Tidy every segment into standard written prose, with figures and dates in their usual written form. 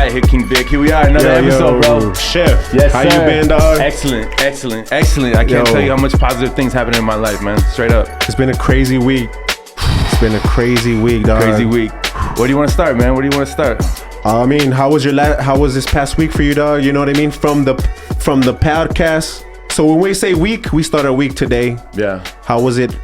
right, here King Vic. Here we are, another episode, bro. Chef, yes, how sir. you been, dog? Excellent. I can't tell you how much positive things happen in my life, man. Straight up. It's been a crazy week. It's been a crazy week, dog. Crazy week. Where do you want to start, man? Where do you want to start? I mean, how was this past week for you, dog? You know what I mean? From the podcast. So when we say week, we start our week today. Yeah. How was it?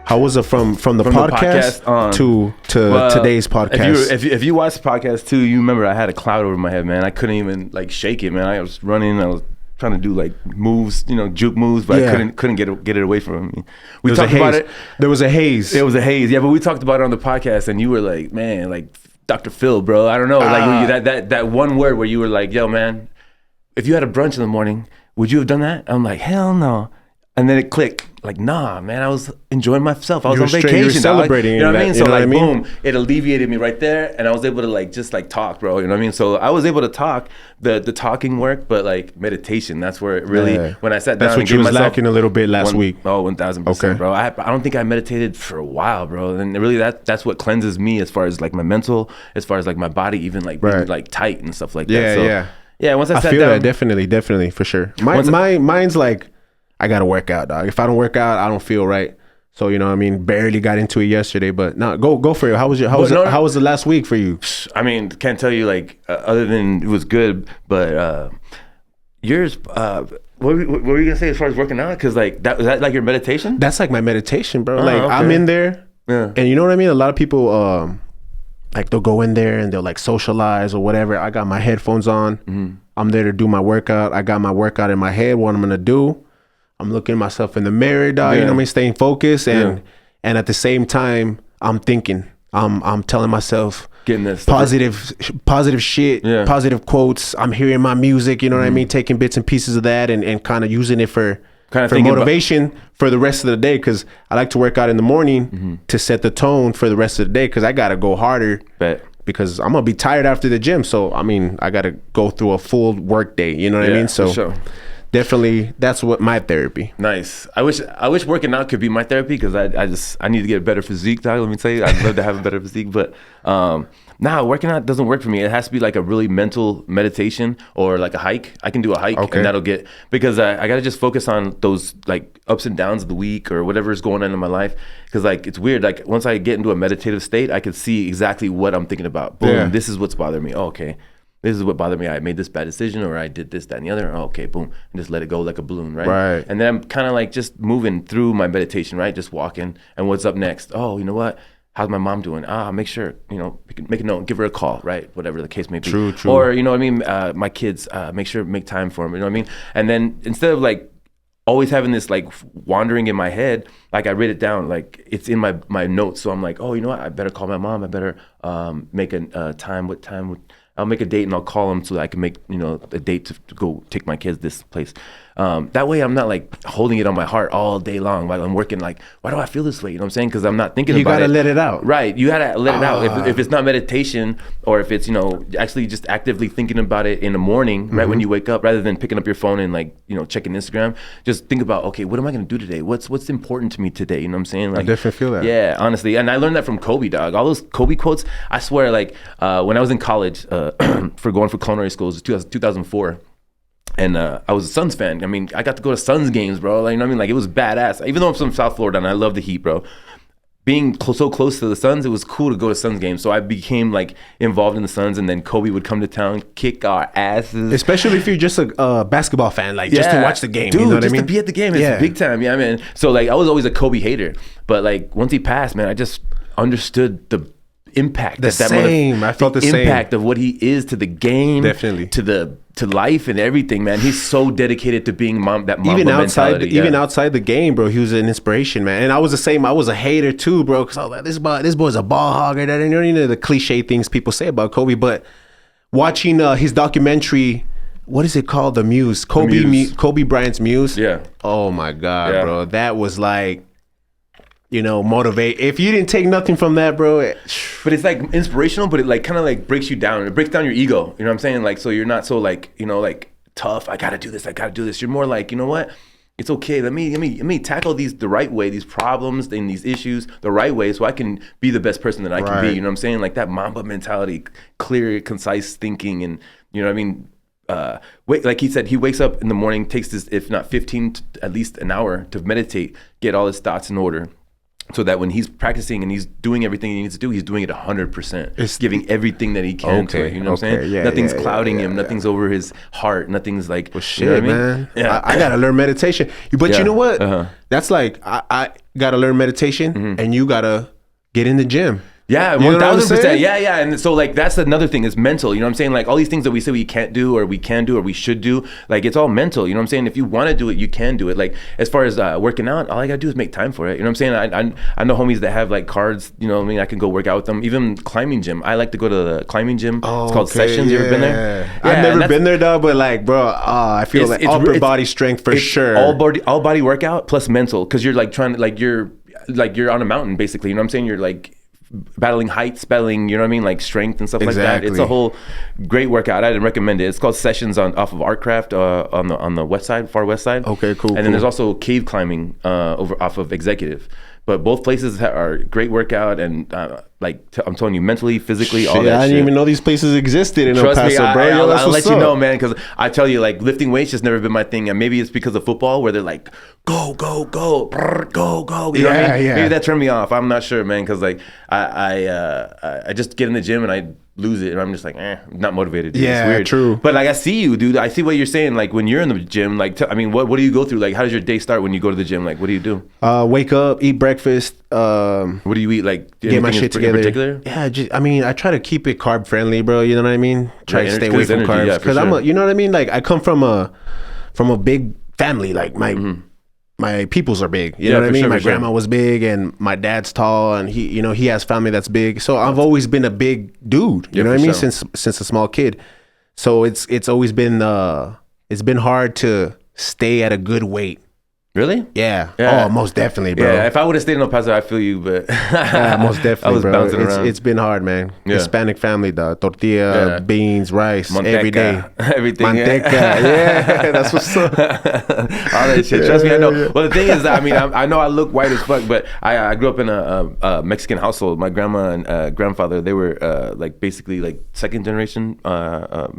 How was it from the podcast to today's podcast? If you watched the podcast too, you remember I had a cloud over my head, man. I couldn't even like shake it, man. I was running. I was trying to do like moves, juke moves, but I couldn't get it away from me. We talked about it. There was a haze. It was a haze, yeah. But we talked about it on the podcast, and you were like, man, like Dr. Phil, bro. I don't know, like that one word where you were like, yo, man, if you had a brunch in the morning, would you have done that? I'm like, hell no. And then it clicked. Like, nah, man, I was enjoying myself. I was on vacation. You were celebrating. You know what I mean? So like, boom, it alleviated me right there, and I was able to just talk, bro. You know what I mean? So I was able to talk. The talking work, but like meditation, that's where it really. Yeah. When I sat down, that's what you was lacking a little bit last week. Oh, 1,000%, bro. I don't think I meditated for a while, bro. And really, that's what cleanses me as far as like my mental, as far as like my body, even like being like tight and stuff like that. So, yeah. Once I sat down, that definitely for sure. Mine's like, I gotta work out, dog. If I don't work out, I don't feel right. So you know what I mean? Barely got into it yesterday, but no, go for it. How was the last week for you? I mean, can't tell you like other than it was good, but yours. What were you gonna say as far as working out? Because like was that like your meditation? That's like my meditation, bro. Okay. I'm in there, and you know what I mean. A lot of people like they'll go in there and they'll like socialize or whatever. I got my headphones on. Mm-hmm. I'm there to do my workout. I got my workout in my head. What I'm gonna do. I'm looking at myself in the mirror, dog. You know what I mean? Staying focused and at the same time, I'm thinking. I'm telling myself getting this positive shit, positive quotes. I'm hearing my music, you know what I mean? Taking bits and pieces of that and kind of using it for motivation for the rest of the day. Because I like to work out in the morning to set the tone for the rest of the day. Because I gotta go harder. Because I'm gonna be tired after the gym. So I mean, I gotta go through a full work day. You know what I mean? So. For sure. Definitely, that's what my therapy. Nice. I wish working out could be my therapy because I need to get a better physique, dog. Let me tell you, I'd love to have a better physique, but working out doesn't work for me. It has to be like a really mental meditation or like a hike. I can do a hike and that'll get, because I got to just focus on those like ups and downs of the week or whatever is going on in my life. Because like it's weird. Like once I get into a meditative state, I can see exactly what I'm thinking about. Boom, this is what's bothering me. Oh, okay. This is what bothered me. I made this bad decision, or I did this, that, and the other. Oh, okay, boom, and just let it go like a balloon, right? Right. And then I'm kind of like just moving through my meditation, right? Just walking. And what's up next? Oh, you know what? How's my mom doing? Make sure, make a note, give her a call, right? Whatever the case may be. True. Or, you know what I mean? My kids, make time for them, you know what I mean? And then instead of like always having this like wandering in my head, like I write it down, like it's in my notes. So I'm like, oh, you know what? I better call my mom. I better make a time. What time would... I'll make a date and I'll call them so that I can make, a date to go take my kids this place. That way I'm not like holding it on my heart all day long while I'm working. Like, why do I feel this way? You know what I'm saying? Because I'm not thinking about it. You gotta let it out. Right. You gotta let it out. If it's not meditation, or if it's, actually just actively thinking about it in the morning, right when you wake up, rather than picking up your phone and like, checking Instagram, just think about, okay, what am I gonna do today? What's important to me today? You know what I'm saying? Like, I definitely feel that. Yeah, honestly. And I learned that from Kobe, dog. All those Kobe quotes, I swear, like when I was in college for going for culinary school, it was 2004. And I was a Suns fan. I mean, I got to go to Suns games, bro. Like, you know what I mean? Like, it was badass. Even though I'm from South Florida and I love the Heat, bro. Being so close to the Suns, it was cool to go to Suns games. So I became like involved in the Suns, and then Kobe would come to town, kick our asses. Especially if you're just a basketball fan, like just to watch the game. Dude, you know what just I mean? To be at the game, it's big time. Yeah, I mean, so like I was always a Kobe hater, but like once he passed, man, I just understood the impact. I felt the same impact of what he is to the game, definitely to life and everything, man. He's so dedicated to being that Mamba mentality. Even outside the game, bro, he was an inspiration, man. And I was the same. I was a hater too, bro, because I was like, this boy's a ball hogger. That, the cliche things people say about Kobe. But watching his documentary, what is it called? The Muse. Kobe Bryant's Muse. Yeah. Oh my God, bro. That was like, motivate. If you didn't take nothing from that, bro. But it's like inspirational, but it like kind of like breaks you down. It breaks down your ego. You know what I'm saying? Like, so you're not so like, like tough. I got to do this. You're more like, you know what? It's okay. Let me tackle the right way, these problems and these issues the right way, so I can be the best person that I can be. You know what I'm saying? Like that Mamba mentality, clear, concise thinking, and you know what I mean. Like he said, he wakes up in the morning, takes this, if not 15, at least an hour to meditate, get all his thoughts in order. So that when he's practicing and he's doing everything he needs to do, he's doing it 100%. It's giving everything that he can to it. You know what I'm saying? Nothing's clouding him. Nothing's over his heart. Nothing's like, well, shit, you know what man. I mean? I gotta learn meditation. But you know what? That's like, I gotta learn meditation and you gotta get in the gym. Yeah, 1000%. Yeah. And so like that's another thing is mental. You know what I'm saying? Like all these things that we say we can't do or we can do or we should do, like it's all mental. You know what I'm saying? If you want to do it, you can do it. Like as far as working out, all I gotta do is make time for it. You know what I'm saying? I know homies that have like cards. You know what I mean? I can go work out with them. Even climbing gym. I like to go to the climbing gym. It's called Sessions. You ever been there? I've never been there though, but like, bro, I feel like upper body strength for sure. All body workout plus mental, because you're like trying to you're on a mountain basically. You know what I'm saying? You're like battling heights, battling, you know what I mean, like strength and stuff like that. It's a whole great workout. I'd recommend it. It's called Sessions off of Artcraft on the west side, far west side. Okay, cool. And then there's also cave climbing off of Executive. But both places are great workout and I'm telling you, mentally, physically, all that I didn't even know these places existed in El Paso, bro. I'll let you know, man, because I tell you, like lifting weights has never been my thing, and maybe it's because of football where they're like, go, brr, go. You know what I mean? Maybe that turned me off. I'm not sure, man, because like I just get in the gym and I lose it and I'm just like I'm not motivated, dude. Yeah, it's weird. True. But like I see you, dude. I see what you're saying. Like when you're in the gym, like I mean, what do you go through? Like how does your day start when you go to the gym? Like what do you do? Wake up, eat breakfast. What do you eat? Like get my shit together. In particular? Yeah, I mean, I try to keep it carb friendly, bro. You know what I mean? Try to stay away from carbs because I'm you know what I mean? Like I come from a big family. Like my peoples are big. You know what I mean? My grandma was big and my dad's tall and he has family that's big. So I've always been a big dude, you know what I mean? Since a small kid. So it's always been it's been hard to stay at a good weight. Really? Yeah. Oh, most definitely, bro. Yeah, if I would have stayed in El Paso, I feel you, but yeah, most definitely, I was bro. bouncing around. It's been hard, man. Yeah. Hispanic family, the tortilla, beans, rice, Manteca, every day. Everything. Manteca, yeah, that's what's up. All that shit. Trust me, I know. Well, the thing is, I mean, I know I look white as fuck, but I grew up in a Mexican household. My grandma and grandfather, they were like basically like second generation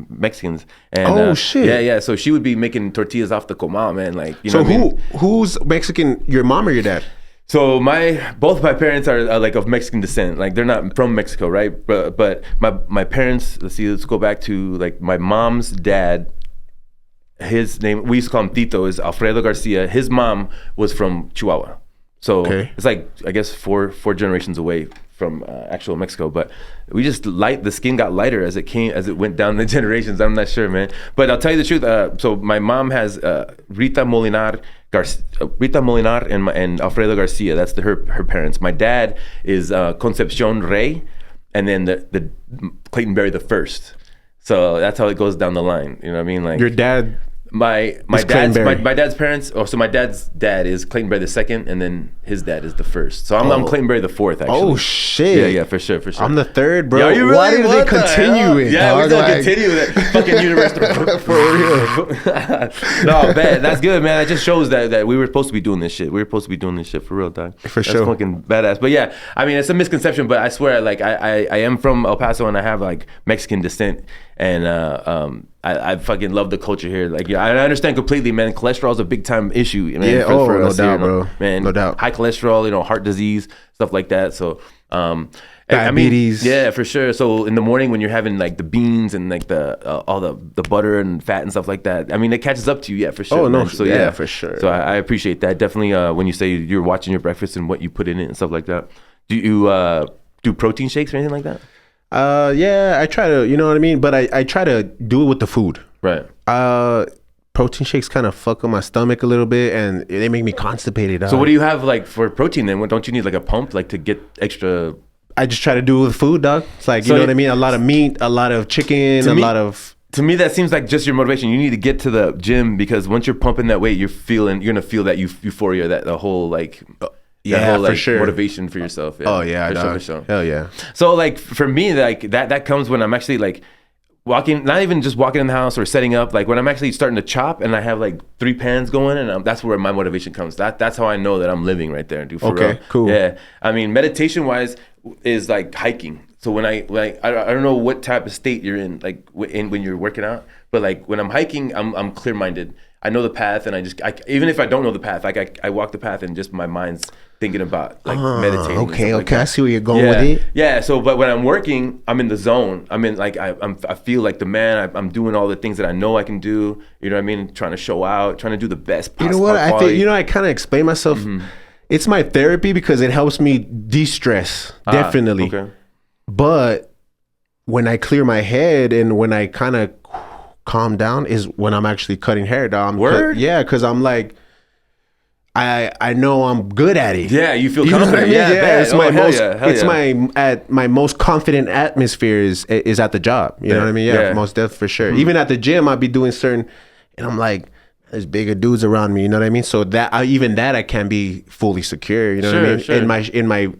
Mexicans. And, shit. Yeah. So she would be making tortillas off the comal, man. Like, you know so what I mean? Who's Mexican? Your mom or your dad? So both my parents are like of Mexican descent. Like they're not from Mexico, right? But my parents. Let's go back to like my mom's dad. His name, we used to call him Tito, is Alfredo Garcia. His mom was from Chihuahua. So it's like, I guess four generations away from actual Mexico. But we just the skin got lighter as it went down the generations. I'm not sure, man. But I'll tell you the truth. So my mom has Rita Molinar and Alfredo Garcia. That's her parents. My dad is Concepcion Rey, and then the Clayton Berry the first. So that's how it goes down the line. You know what I mean? Like your dad. My dad's parents. Oh, so my dad's dad is Clayton Berry the second, and then his dad is the first. So I'm Clayton Berry the fourth, actually. Oh shit! Yeah, for sure. I'm the third, bro. Yo, you really? Why did they continue it? Yeah, we're gonna continue that fucking universe. For real. No, man, that's good, man. That just shows that we were supposed to be doing this shit. We were supposed to be doing this shit for real, dog. For sure. That's fucking badass. But yeah, I mean, it's a misconception, but I swear, like, I am from El Paso and I have like Mexican descent, and I fucking love the culture here. Like, yeah, I understand completely, man. Cholesterol is a big time issue, man. Yeah, for no us doubt, here, bro. Man, no doubt. High cholesterol, heart disease, stuff like that. So, diabetes. I mean, yeah, for sure. So in the morning when you're having like the beans and like all the butter and fat and stuff like that, I mean, it catches up to you, yeah, for sure. Oh no, man. So yeah, for sure. So I appreciate that. Definitely, when you say you're watching your breakfast and what you put in it and stuff like that. Do you do protein shakes or anything like that? Yeah, I try to, you know what I mean? But I try to do it with the food. Right. Protein shakes kind of fuck up my stomach a little bit and they make me constipated. So what do you have like for protein then? Don't you need like a pump like to get extra? I just try to do it with food, dog. It's like, you know what I mean? A lot of meat, a lot of chicken, lot of... To me, that seems like just your motivation. You need to get to the gym because once you're pumping that weight, you're going to feel that euphoria, that the whole like... Yeah, whole, like, for sure. Motivation for yourself. Yeah. Oh yeah, for sure. Hell yeah. So like for me, like that comes when I'm actually like not even just walking in the house or setting up, like when I'm actually starting to chop and I have like 3 pans going, and that's where my motivation comes. That's how I know that I'm living right there, dude. For real. Cool. Yeah, I mean, meditation wise is like hiking. So when I don't know what type of state you're in, like when you're working out, but like when I'm hiking, I'm clear minded. I know the path, and I even if I don't know the path, like I walk the path and just my mind's thinking about like meditating. Okay, like I see where you're going with it. Yeah. So, but when I'm working, I'm in the zone. I'm in like I feel like the man. I'm doing all the things that I know I can do. You know what I mean? Trying to show out, trying to do the best possible. You know what? Quality. I think I kind of explain myself. Mm-hmm. It's my therapy because it helps me de-stress. Definitely. Okay. But when I clear my head and when I kind of calm down is when I'm actually cutting hair down. Word? Yeah, because I'm like, I know I'm good at it. Yeah, you feel confident. Yeah, it's my most confident atmosphere is at the job. You know what I mean? Yeah, most definitely for sure. Mm-hmm. Even at the gym, I'd be doing certain, and I'm like, there's bigger dudes around me. You know what I mean? So that I can't be fully secure. You know what I mean? Sure.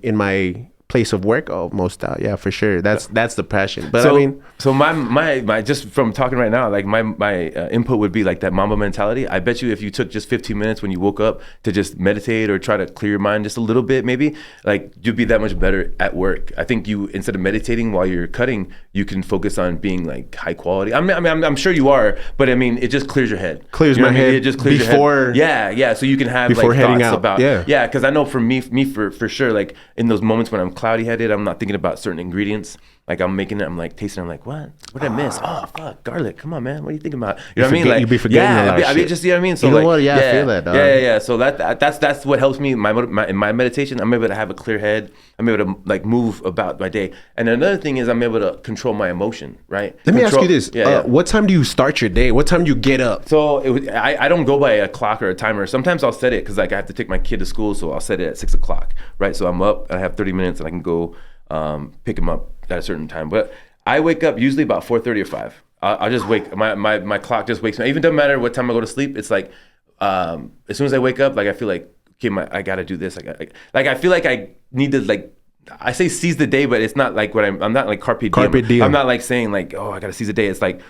In my place of work, most out. Yeah, for sure. That's the passion. But so, I mean, so my just from talking right now, like my input would be like that Mamba mentality. I bet you if you took just 15 minutes when you woke up to just meditate or try to clear your mind just a little bit, maybe like you'd be that much better at work. I think you, instead of meditating while you're cutting, you can focus on being like high quality. I'm sure you are, but I mean, it just clears your head. Clears my head. It just clears your head. Yeah. So you can have before like heading thoughts out. About yeah. Because I know for me for sure, like in those moments when I'm cloudy headed, I'm not thinking about certain ingredients. Like I'm making it, I'm like tasting it, I'm like, what did I miss? Oh fuck, garlic, come on man, what are you thinking about? You know what I mean? Like, you be forgetting a lot of shit. Just, you know what I mean? So you know like, what? Yeah, I feel that, dog. Yeah. So that's what helps me in my meditation. I'm able to have a clear head. I'm able to like move about my day. And another thing is I'm able to control my emotion, right? Let me ask you this. What time do you start your day? What time do you get up? So I don't go by a clock or a timer. Sometimes I'll set it because like I have to take my kid to school, so I'll set it at 6 o'clock, right? So I'm up and I have 30 minutes and I can go pick him up at a certain time. But I wake up usually about 4:30 or 5. I'll just wake, my clock just wakes me. It even doesn't matter what time I go to sleep. It's like, as soon as I wake up, like I feel like, okay, I gotta do this. I feel like I need to like, I say seize the day, but it's not like what I'm not like carpe diem. I'm not like saying like, oh, I gotta seize the day. It's like,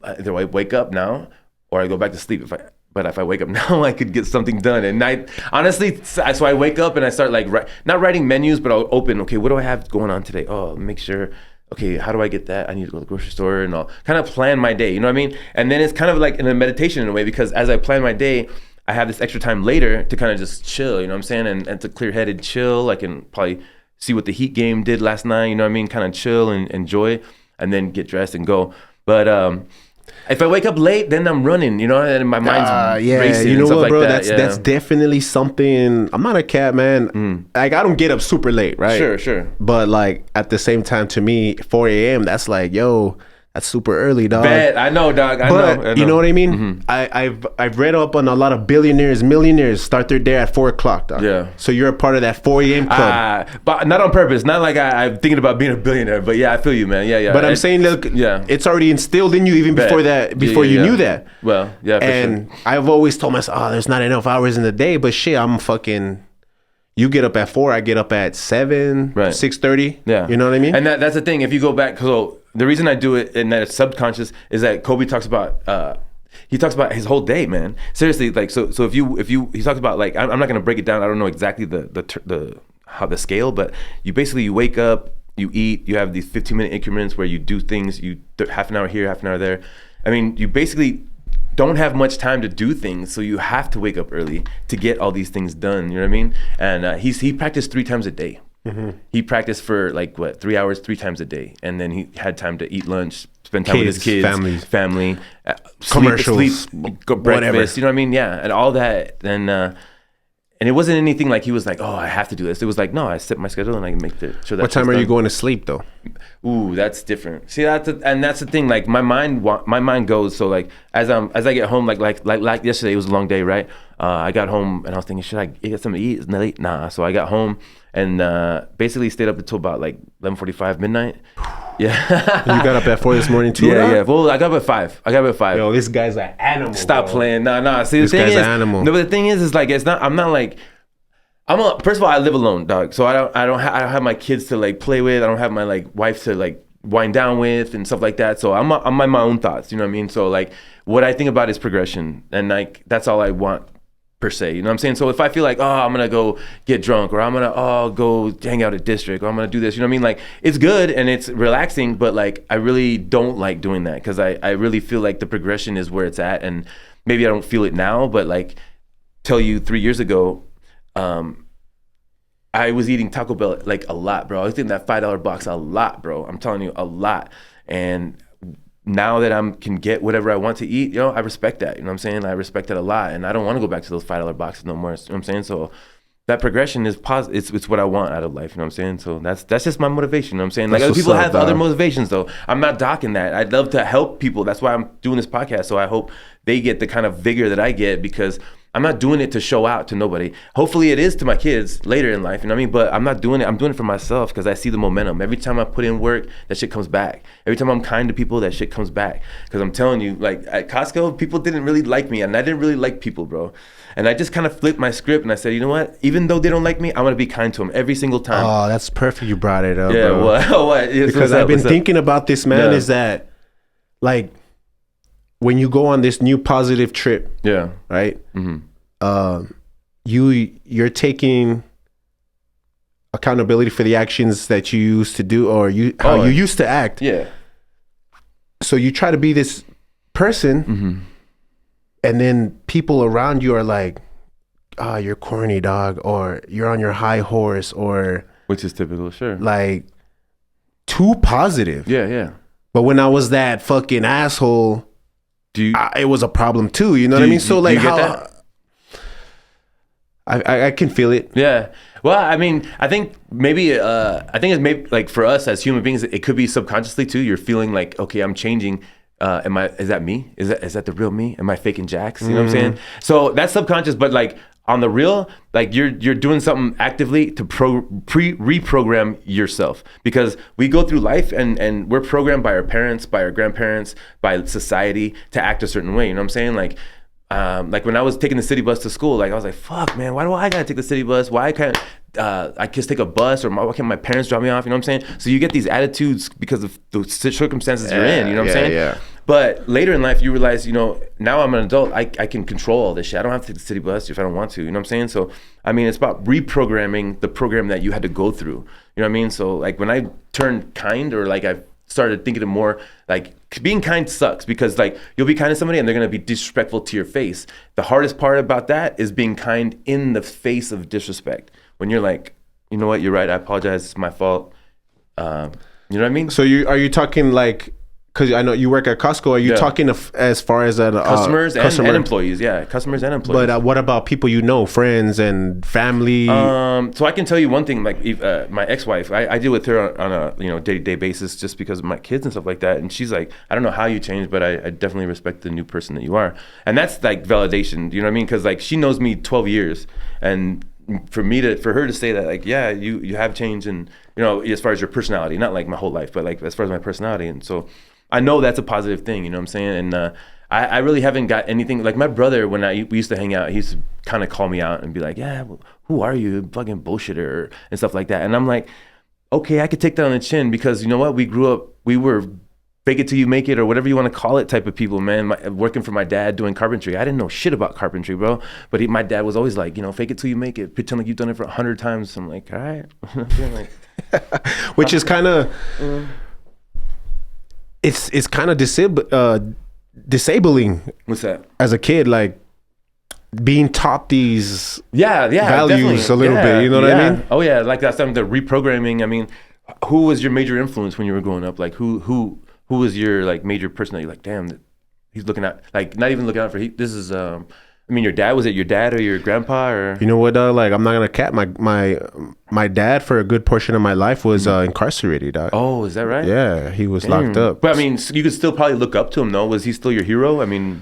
either I wake up now or I go back to sleep. But if I wake up now, I could get something done. And honestly, so I wake up and I start like, not writing menus, but I'll open, okay, what do I have going on today? Oh, make sure, okay, how do I get that? I need to go to the grocery store and I'll kind of plan my day, you know what I mean? And then it's kind of like in a meditation in a way, because as I plan my day, I have this extra time later to kind of just chill, you know what I'm saying? And to clear-headed chill, I can probably see what the Heat game did last night, you know what I mean? Kind of chill and enjoy, and then get dressed and go. But if I wake up late, then I'm running, you know, and my mind's racing. You know what, like bro? That. That's definitely something. I'm not a cat, man. Like I don't get up super late, right? Sure. But like at the same time, to me, 4 a.m. That's like, yo, that's super early, dog. I know, dog. I know. You know what I mean? Mm-hmm. I've read up on a lot of billionaires, millionaires start their day at 4 o'clock, dog. Yeah. So you're a part of that 4 a.m. club. But not on purpose. Not like I'm thinking about being a billionaire. But yeah, I feel you, man. Yeah. But I'm saying, look, it's already instilled in you even before that, before you knew that. Well, yeah. And I've always told myself, there's not enough hours in the day. But shit, I'm fucking. You get up at 4, I get up at 7, 6:30. Yeah. You know what I mean? And that's the thing. If you go back, so the reason I do it and that it's subconscious is that Kobe talks about he talks about his whole day, man. Seriously, like so if you he talks about like I'm not gonna break it down. I don't know exactly the how the scale, but you wake up, you eat, you have these 15-minute increments where you do things, you half an hour here, half an hour there. I mean, you basically don't have much time to do things, so you have to wake up early to get all these things done. You know what I mean? And he practiced 3 times a day. Mm-hmm. He practiced for 3 hours 3 times a day, and then he had time to eat lunch, spend time with his kids, family, commercials, sleep, go breakfast. Whatever. You know what I mean? Yeah, and all that. And it wasn't anything like he was like, oh, I have to do this. It was like, no, I set my schedule and I can make sure that. What time are you going to sleep though? Ooh, that's different. See, that's the thing. Like my mind goes. So like as I get home, like yesterday, it was a long day, right? I got home and I was thinking, should I get something to eat? Isn't it late? Nah. So I got home and basically stayed up until about like 11:45 midnight. Yeah. You got up at 4 this morning too? Yeah. Well, I got up at 5. Yo, this guy's an animal. Stop playing. Nah. See, this guy's an animal. No, but the thing is like, it's not. I'm not like. First of all, I live alone, dog. So I don't have my kids to like play with. I don't have my like wife to like wind down with and stuff like that. So I'm on my own thoughts, you know what I mean? So like what I think about is progression, and like that's all I want per se, you know what I'm saying? So if I feel like, oh, I'm gonna go get drunk, or I'm gonna go hang out at District, or I'm gonna do this, you know what I mean? Like it's good and it's relaxing, but like I really don't like doing that, because I really feel like the progression is where it's at. And maybe I don't feel it now, but like tell you 3 years ago, I was eating Taco Bell like a lot, bro. I was eating that $5 box a lot, bro. I'm telling you, a lot. And now that I can get whatever I want to eat, you know, I respect that. You know what I'm saying? I respect that a lot, and I don't want to go back to those $5 boxes no more. You know what I'm saying? So that progression is positive. It's what I want out of life. You know what I'm saying? So that's just my motivation. You know what I'm saying? Like other people have other motivations, though. I'm not docking that. I'd love to help people. That's why I'm doing this podcast. So I hope they get the kind of vigor that I get, because I'm not doing it to show out to nobody. Hopefully it is to my kids later in life, you know what I mean? But I'm not doing it. I'm doing it for myself, because I see the momentum. Every time I put in work, that shit comes back. Every time I'm kind to people, that shit comes back. Because I'm telling you, like at Costco, people didn't really like me, and I didn't really like people, bro. And I just kind of flipped my script, and I said, you know what? Even though they don't like me, I'm gonna be kind to them every single time. Oh, that's perfect. You brought it up, yeah, bro. Well, what? Because I've been thinking about this, man. Yeah. Is that like when you go on this new positive trip? Yeah. Right. Mm-hmm. You're taking accountability for the actions that you used to do, or you used to act. Yeah. So you try to be this person, mm-hmm. and then people around you are like, "Ah, you're corny, dog," or "You're on your high horse," or which is typical, sure. Like too positive. Yeah, yeah. But when I was that fucking asshole, it was a problem too. You know what I mean? So like how. I can feel it. Yeah. Well, I mean, I think it's maybe like for us as human beings, it could be subconsciously too. You're feeling like, okay, I'm changing. Is that me? Is that the real me? Am I faking jacks? You know what I'm saying? So that's subconscious, but like on the real, like you're doing something actively to reprogram yourself, because we go through life and we're programmed by our parents, by our grandparents, by society to act a certain way. You know what I'm saying? Like when I was taking the city bus to school, like I was like, fuck, man, why do I gotta take the city bus? Why can't I just take a bus, or why can't my parents drop me off? You know what I'm saying? So you get these attitudes because of the circumstances you're in, you know what I'm saying? Yeah. But later in life, you realize, you know, now I'm an adult, I can control all this shit. I don't have to take the city bus if I don't want to, you know what I'm saying? So, I mean, it's about reprogramming the program that you had to go through, you know what I mean? So like when I turned kind, or like I started thinking of more like being kind sucks, because like you'll be kind to somebody and they're going to be disrespectful to your face. The hardest part about that is being kind in the face of disrespect, when you're like, you know what, you're right, I apologize, it's my fault. You know what I mean? So are you talking like, because I know you work at Costco, are you talking as far as customers and employees? Yeah, customers and employees. But what about people you know, friends and family? So I can tell you one thing, like my ex-wife, I deal with her on a day-to-day basis, just because of my kids and stuff like that. And she's like, I don't know how you changed, but I definitely respect the new person that you are. And that's like validation, you know what I mean? Because like she knows me 12 years, and for her to say that, like, yeah, you have changed, and you know, as far as your personality, not like my whole life, but like as far as my personality. And so I know that's a positive thing, you know what I'm saying? And I really haven't got anything. Like my brother, when we used to hang out, he used to kind of call me out and be like, yeah, well, who are you, fucking bullshitter, and stuff like that. And I'm like, okay, I could take that on the chin, because you know what? We grew up, we were fake it till you make it, or whatever you want to call it type of people, man. Working for my dad doing carpentry. I didn't know shit about carpentry, bro. But my dad was always like, you know, fake it till you make it. Pretend like you've done it for 100 times. I'm like, all right. Which is kind of... It's kind of disabling. What's that? As a kid, like being taught these values definitely. A little bit. You know what I mean? Oh yeah, like that's something. The reprogramming. I mean, who was your major influence when you were growing up? Like who was your like major person that you're like, damn, he's looking at, like not even looking out for. This is I mean, your dad, was it your dad or your grandpa, or? You know what, like, I'm not gonna cap, my dad for a good portion of my life was incarcerated, dog. Oh, is that right? Yeah, he was locked up. But I mean, you could still probably look up to him, though. Was he still your hero? I mean,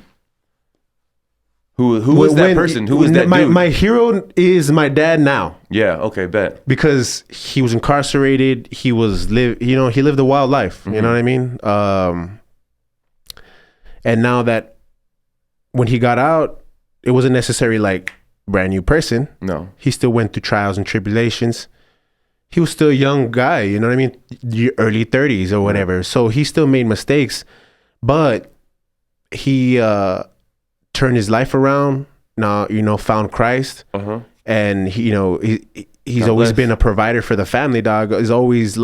who was that person? Who was that dude? My hero is my dad now. Yeah, okay, bet. Because he was incarcerated, he lived a wild life, you know what I mean? And now that when he got out, it wasn't necessarily like brand new person. No. He still went through trials and tribulations. he was still a young guy, you know what I mean? Early 30s or whatever. So he still made mistakes, but he turned his life around. Now, found Christ. And he, he's always been a provider for the family, dog. He's always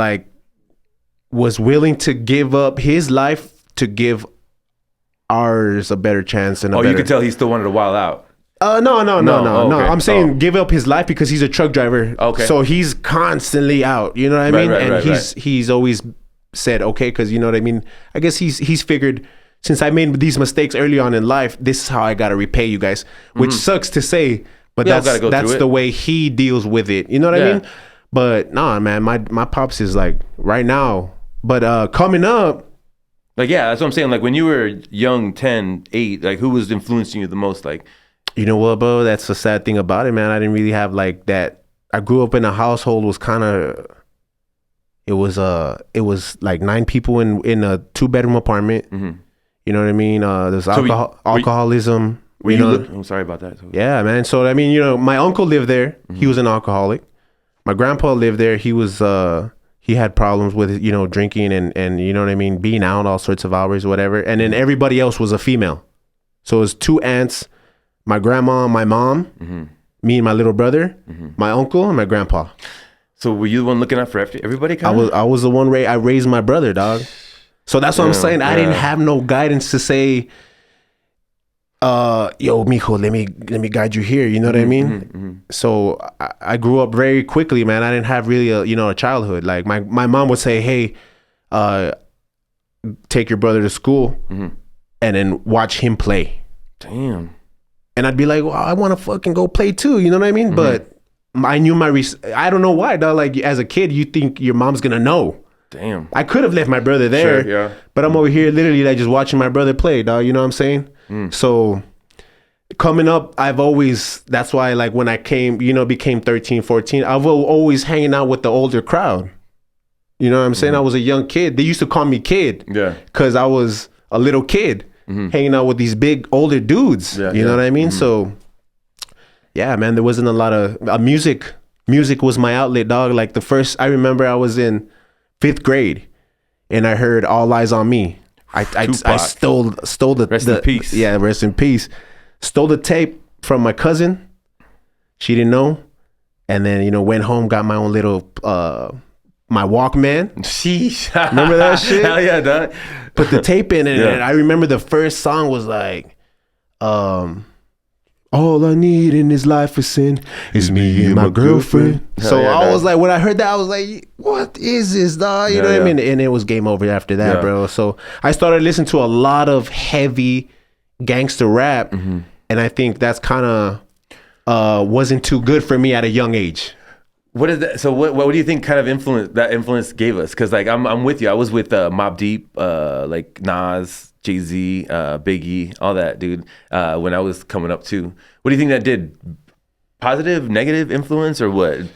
was willing to give up his life to give ours a better chance. And you could tell he still wanted to wild out. No. Okay. I'm saying give up his life because he's a truck driver. Okay. So he's constantly out. You know what I mean? And he's always said, okay, because you know what I mean? I guess he's figured, since I made these mistakes early on in life, this is how I got to repay you guys, which sucks to say, but that's the way he deals with it. You know what I mean? But nah, man, my pops is right now, but coming up, that's what I'm saying. When you were young, 10, 8, who was influencing you the most? You know what, bro? That's the sad thing about it, man. I didn't really have that. I grew up in a household was kind of. It was 9 people in a 2-bedroom apartment. You know what I mean? There's alcoholism. I'm sorry about that. Yeah, man. So I mean, my uncle lived there. He was an alcoholic. My grandpa lived there. He was he had problems with drinking and you know what I mean, being out all sorts of hours, whatever. And then everybody else was a female. So it was 2 aunts. My grandma, my mom, me and my little brother, my uncle, and my grandpa. So were you the one looking out for everybody? I was the one I raised my brother, dog. So that's what I'm saying. I didn't have no guidance to say, yo, mijo, let me guide you here. You know what I mean? So I grew up very quickly, man. I didn't have really a childhood. My mom would say, hey, take your brother to school and then watch him play. Damn. And I'd be like, well, I want to fucking go play too. You know what I mean? But I knew I don't know why, dog. As a kid, you think your mom's going to know. Damn. I could have left my brother there. Sure, yeah. But I'm over here literally just watching my brother play, dog. You know what I'm saying? So coming up, that's why when I became 13, 14, I was always hanging out with the older crowd. You know what I'm saying? I was a young kid. They used to call me kid. Yeah. Because I was a little kid. Hanging out with these big older dudes, you know what I mean? So, yeah, man, there wasn't a lot of music. Music was my outlet, dog. I remember I was in 5th grade, and I heard "All Eyes on Me." I stole the rest in peace. Yeah, rest in peace. Stole the tape from my cousin. She didn't know, and then went home, got my own little my Walkman. Sheesh. Remember that shit? Hell yeah, dog. Put the tape in it, and I remember the first song was all I need in this life is sin is me and my girlfriend. So I was when I heard that, I was like, what is this, dog? You know what I mean? And it was game over after that, bro. So I started listening to a lot of heavy gangster rap, and I think that's kind of wasn't too good for me at a young age. What is that? So what do you think kind of influence gave us? Because I'm with you. I was with Mobb Deep, Nas, Jay-Z, Biggie, all that, dude. When I was coming up too. What do you think that did? Positive, negative influence, or what?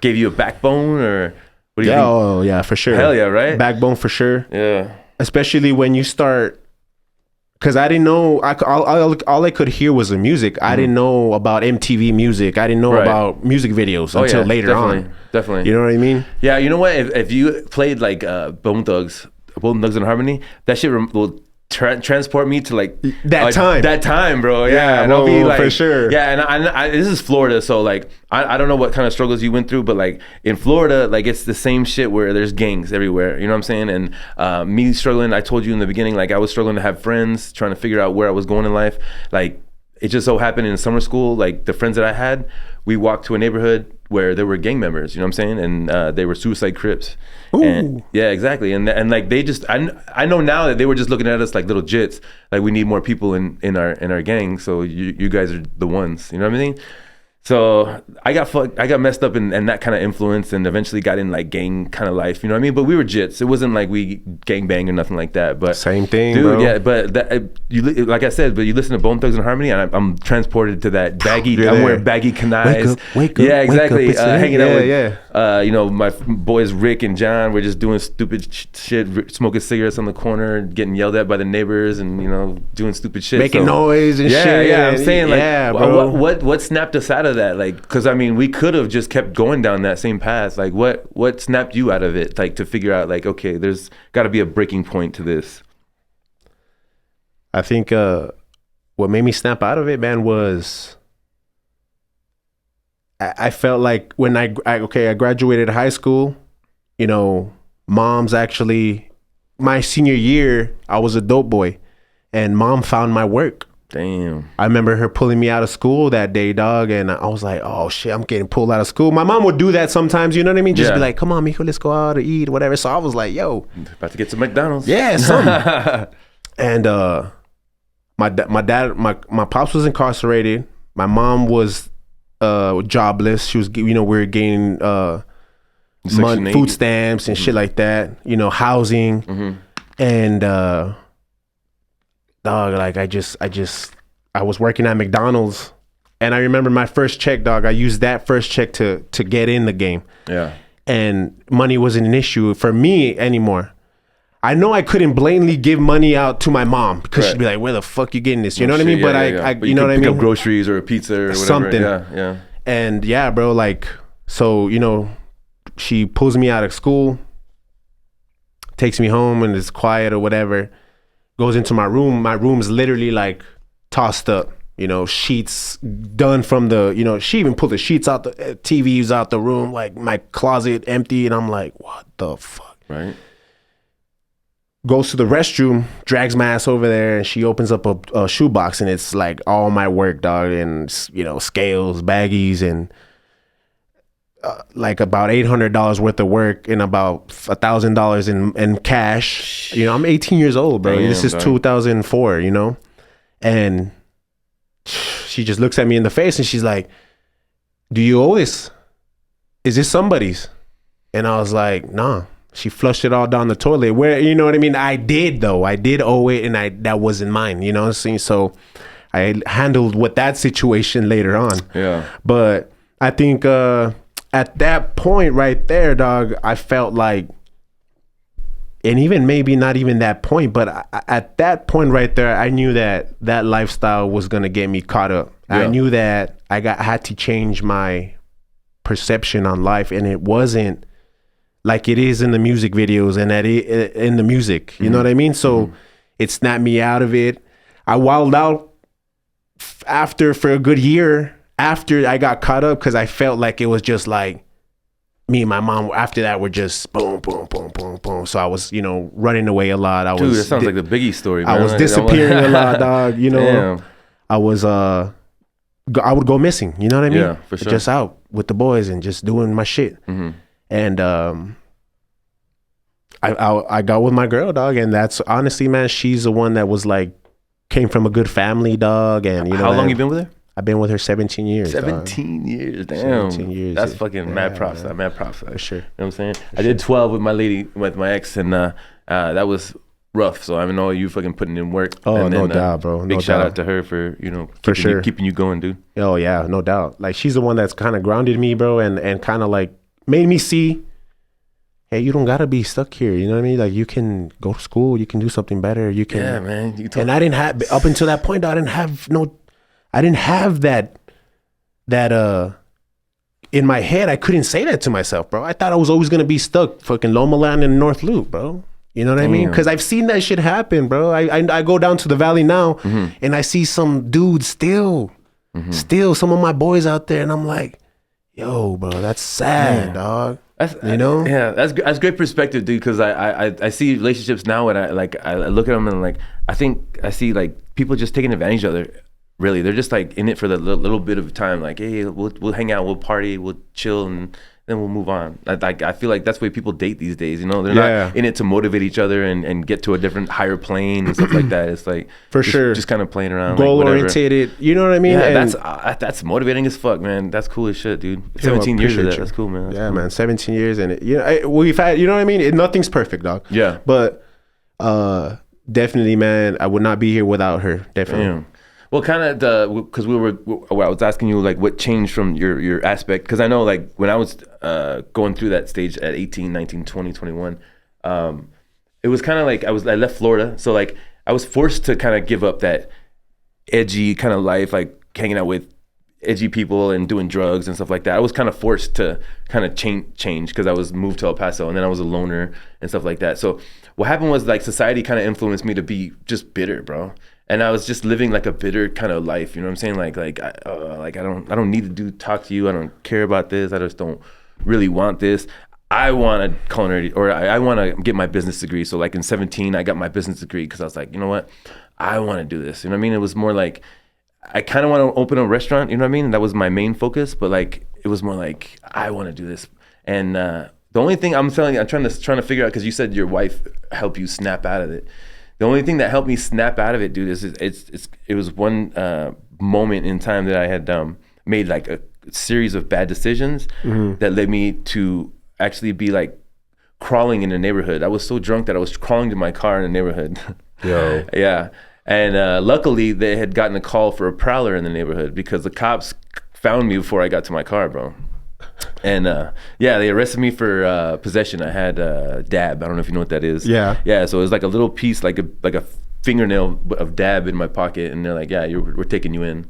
Gave you a backbone, or what do you think? Oh yeah, for sure. Hell yeah, right? Backbone for sure. Yeah. Especially when you start. Because I didn't know, all I could hear was the music. I didn't know about MTV music. I didn't know about music videos until later on. Definitely. You know what I mean? Yeah, you know what? If you played Bone Thugs and Harmony, that shit will transport me to that time, bro. Yeah, and I'll be for sure. Yeah, and I this is Florida, so I don't know what kind of struggles you went through, but in Florida, it's the same shit where there's gangs everywhere. You know what I'm saying? And me struggling, I told you in the beginning, I was struggling to have friends, trying to figure out where I was going in life. It just so happened in summer school, the friends that I had, we walked to a neighborhood where there were gang members, you know what I'm saying? And they were suicide Crips. And, yeah, exactly. And they just, I know now that they were just looking at us like little jits. We need more people in our gang. So you guys are the ones, you know what I mean? So I got messed up in that kind of influence, and eventually got in gang kind of life, you know what I mean? But we were jits. It wasn't we gang bang or nothing like that. But same thing, dude, bro. Yeah, but you like I said, but you listen to Bone Thugs and Harmony, and I'm transported to that baggy. I'm wearing baggy canais. Wake up, yeah, exactly. Wake up. Hanging out with my boys Rick and John. We're just doing stupid shit, smoking cigarettes on the corner, getting yelled at by the neighbors, and doing stupid shit, making noise and shit. Yeah, I'm saying bro. what snapped us out of of that? Like, because I mean, we could have just kept going down that same path. Like, what snapped you out of it? Like, to figure out, like, okay, there's got to be a breaking point to this. I think what made me snap out of it, man, was I felt like when I graduated high school, you know, mom's actually, my senior year, I was a dope boy, and mom found my work. Damn. I remember her pulling me out of school that day, dog, and I was like, oh shit, I'm getting pulled out of school. My mom would do that sometimes, you know what I mean? Just be like, come on, mijo, let's go out to eat, whatever. So I was like, yo, about to get some McDonald's. Yeah, something. And my pops was incarcerated. My mom was jobless. She was, you know, we were getting food stamps and shit like that, you know, housing. And dog, like I was working at McDonald's, and I remember my first check, dog. I used that first check to get in the game. Yeah. And money wasn't an issue for me anymore. I know I couldn't blatantly give money out to my mom because she'd be like, "Where the fuck you getting this?" You know what I mean? But but you know what I mean? Pick up groceries or a pizza or whatever. Something. Yeah. And yeah, bro, like, so, you know, she pulls me out of school, takes me home, and it's quiet or whatever. Goes into my room. My room's literally like tossed up, you know, sheets done from the, you know, she even pulled the sheets out, the TVs out the room, like my closet empty. And I'm like, what the fuck? Right. Goes to the restroom, drags my ass over there, and she opens up a shoebox, and it's like all my work, dog, and, you know, scales, baggies, and like about $800 worth of work and about $1,000 in cash. You know, I'm 18 years old, bro. Damn, this is 2004, you know? And she just looks at me in the face and she's like, do you owe this? Is this somebody's? And I was like, nah. She flushed it all down the toilet. Where, you know what I mean? I did, though. I did owe it, and that wasn't mine, you know what I'm saying? So I handled with that situation later on. Yeah. But I think at that point right there, dog, I felt like, and even maybe not even that point, but at that point right there, I knew that that lifestyle was going to get me caught up. Yeah. I knew that I had to change my perception on life, and it wasn't like it is in the music videos and in the music, you know what I mean? So it snapped me out of it. I wilded out for a good year after I got caught up, because I felt like it was just like me and my mom after that were just boom, boom, boom, boom, boom. So I was, you know, running away a lot. Dude, that sounds like the Biggie story, man. I was disappearing a lot, dog. You know, I was, I would go missing, you know what I mean? Yeah, for sure. Just out with the boys and just doing my shit. And I got with my girl, dog, and that's honestly, man, she's the one that was like, came from a good family, dog. And you know, how long you been with her? I've been with her 17 years. 17 years, damn. 17 years. That's fucking mad props. Mad props. For sure. You know what I'm saying? I did 12 with my lady, with my ex, and that was rough. So I know you fucking putting in work. Oh, and no doubt, bro. Big shout out to her for, you know, keeping you going, dude. Oh yeah, no doubt. Like, she's the one that's kind of grounded me, bro, and kind of like made me see, hey, you don't gotta be stuck here. You know what I mean? Like, you can go to school, you can do something better. You can. Yeah, man. And I didn't have, up until that point, I didn't have that in my head. I couldn't say that to myself, bro. I thought I was always gonna be stuck fucking Loma Land and North Loop, bro. You know what I mean? Because I've seen that shit happen, bro. I go down to the valley now, and I see some dudes still some of my boys out there, and I'm like, yo, bro, that's sad, dog. You know? Yeah, that's great perspective, dude. Because I see relationships now, and I look at them, and like I think I see like people just taking advantage of other. Really, they're just like in it for the little bit of time. Like, hey, we'll hang out, we'll party, we'll chill, and then we'll move on. I feel like that's the way people date these days. You know, they're not in it to motivate each other and get to a different higher plane and stuff like that. It's like just kind of playing around, goal oriented. You know what I mean? Yeah, that's motivating as fuck, man. That's cool as shit, dude. 17 years of that. That's cool, man. That's cool. Man. 17 years, and we've had. You know what I mean? Nothing's perfect, dog. Yeah, but definitely, man, I would not be here without her. Definitely. Damn. Well, kind of because I was asking you like what changed from your aspect, because I know like when I was going through that stage at 18, 19, 20, 21, it was kind of like I left Florida, so like I was forced to kind of give up that edgy kind of life, like hanging out with edgy people and doing drugs and stuff like that. I was kind of forced to kind of change because I was moved to El Paso, and then I was a loner and stuff like that. So what happened was like society kind of influenced me to be just bitter, bro. And I was just living like a bitter kind of life. You know what I'm saying? Like I don't need to talk to you. I don't care about this. I just don't really want this. I want a culinary, or I want to get my business degree. So like in 17, I got my business degree because I was like, you know what? I want to do this. You know what I mean? It was more like, I kind of want to open a restaurant, you know what I mean? That was my main focus, but like, it was more like, I want to do this. And the only thing I'm trying to figure out, because you said your wife helped you snap out of it. The only thing that helped me snap out of it, dude, is it was one moment in time that I had made like a series of bad decisions that led me to actually be like crawling in the neighborhood. I was so drunk that I was crawling to my car in the neighborhood. Yo. Yeah. And luckily they had gotten a call for a prowler in the neighborhood because the cops found me before I got to my car, bro. And they arrested me for possession. I had dab. I don't know if you know what that is. Yeah. Yeah. So it was like a little piece, like a fingernail of dab in my pocket, and they're like, "Yeah, we're taking you in."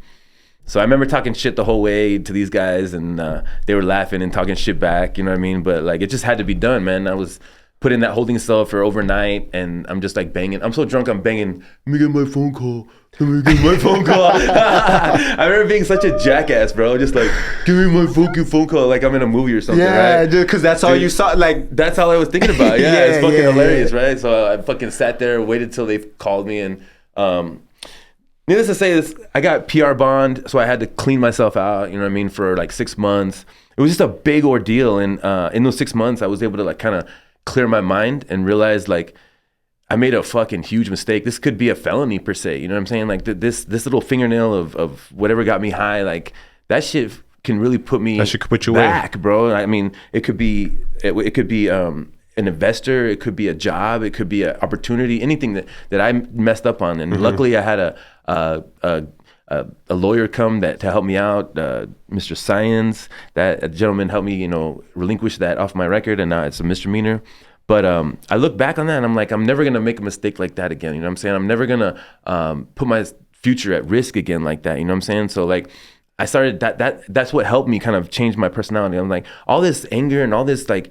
So I remember talking shit the whole way to these guys, and they were laughing and talking shit back. You know what I mean? But like, it just had to be done, man. I was put in that holding cell for overnight, and I'm just like banging. I'm so drunk, I'm banging. Let me get my phone call. Let me get my phone call. I remember being such a jackass, bro. Just like, give me my fucking phone call, like I'm in a movie or something. Yeah, right? dude, because that's all you saw. Like, that's all I was thinking about. Yeah, it's fucking hilarious, right? So I fucking sat there, waited till they called me, and needless to say, I got PR bond, so I had to clean myself out. You know what I mean? For like 6 months, it was just a big ordeal, and in those 6 months, I was able to like kind of clear my mind and realize like I made a fucking huge mistake. This could be a felony per se. You know what I'm saying? Like this little fingernail of whatever got me high, like that shit can really put me back, bro. I mean, it could be an investor, it could be a job, it could be an opportunity, anything that I messed up on. And luckily I had a lawyer come to help me out, Mr. Science. That gentleman helped me, relinquish that off my record, and now it's a misdemeanor. But I look back on that and I'm like, I'm never gonna make a mistake like that again. You know what I'm saying? I'm never gonna put my future at risk again like that. You know what I'm saying? So like, I started that's what helped me kind of change my personality. I'm like, all this anger and all this like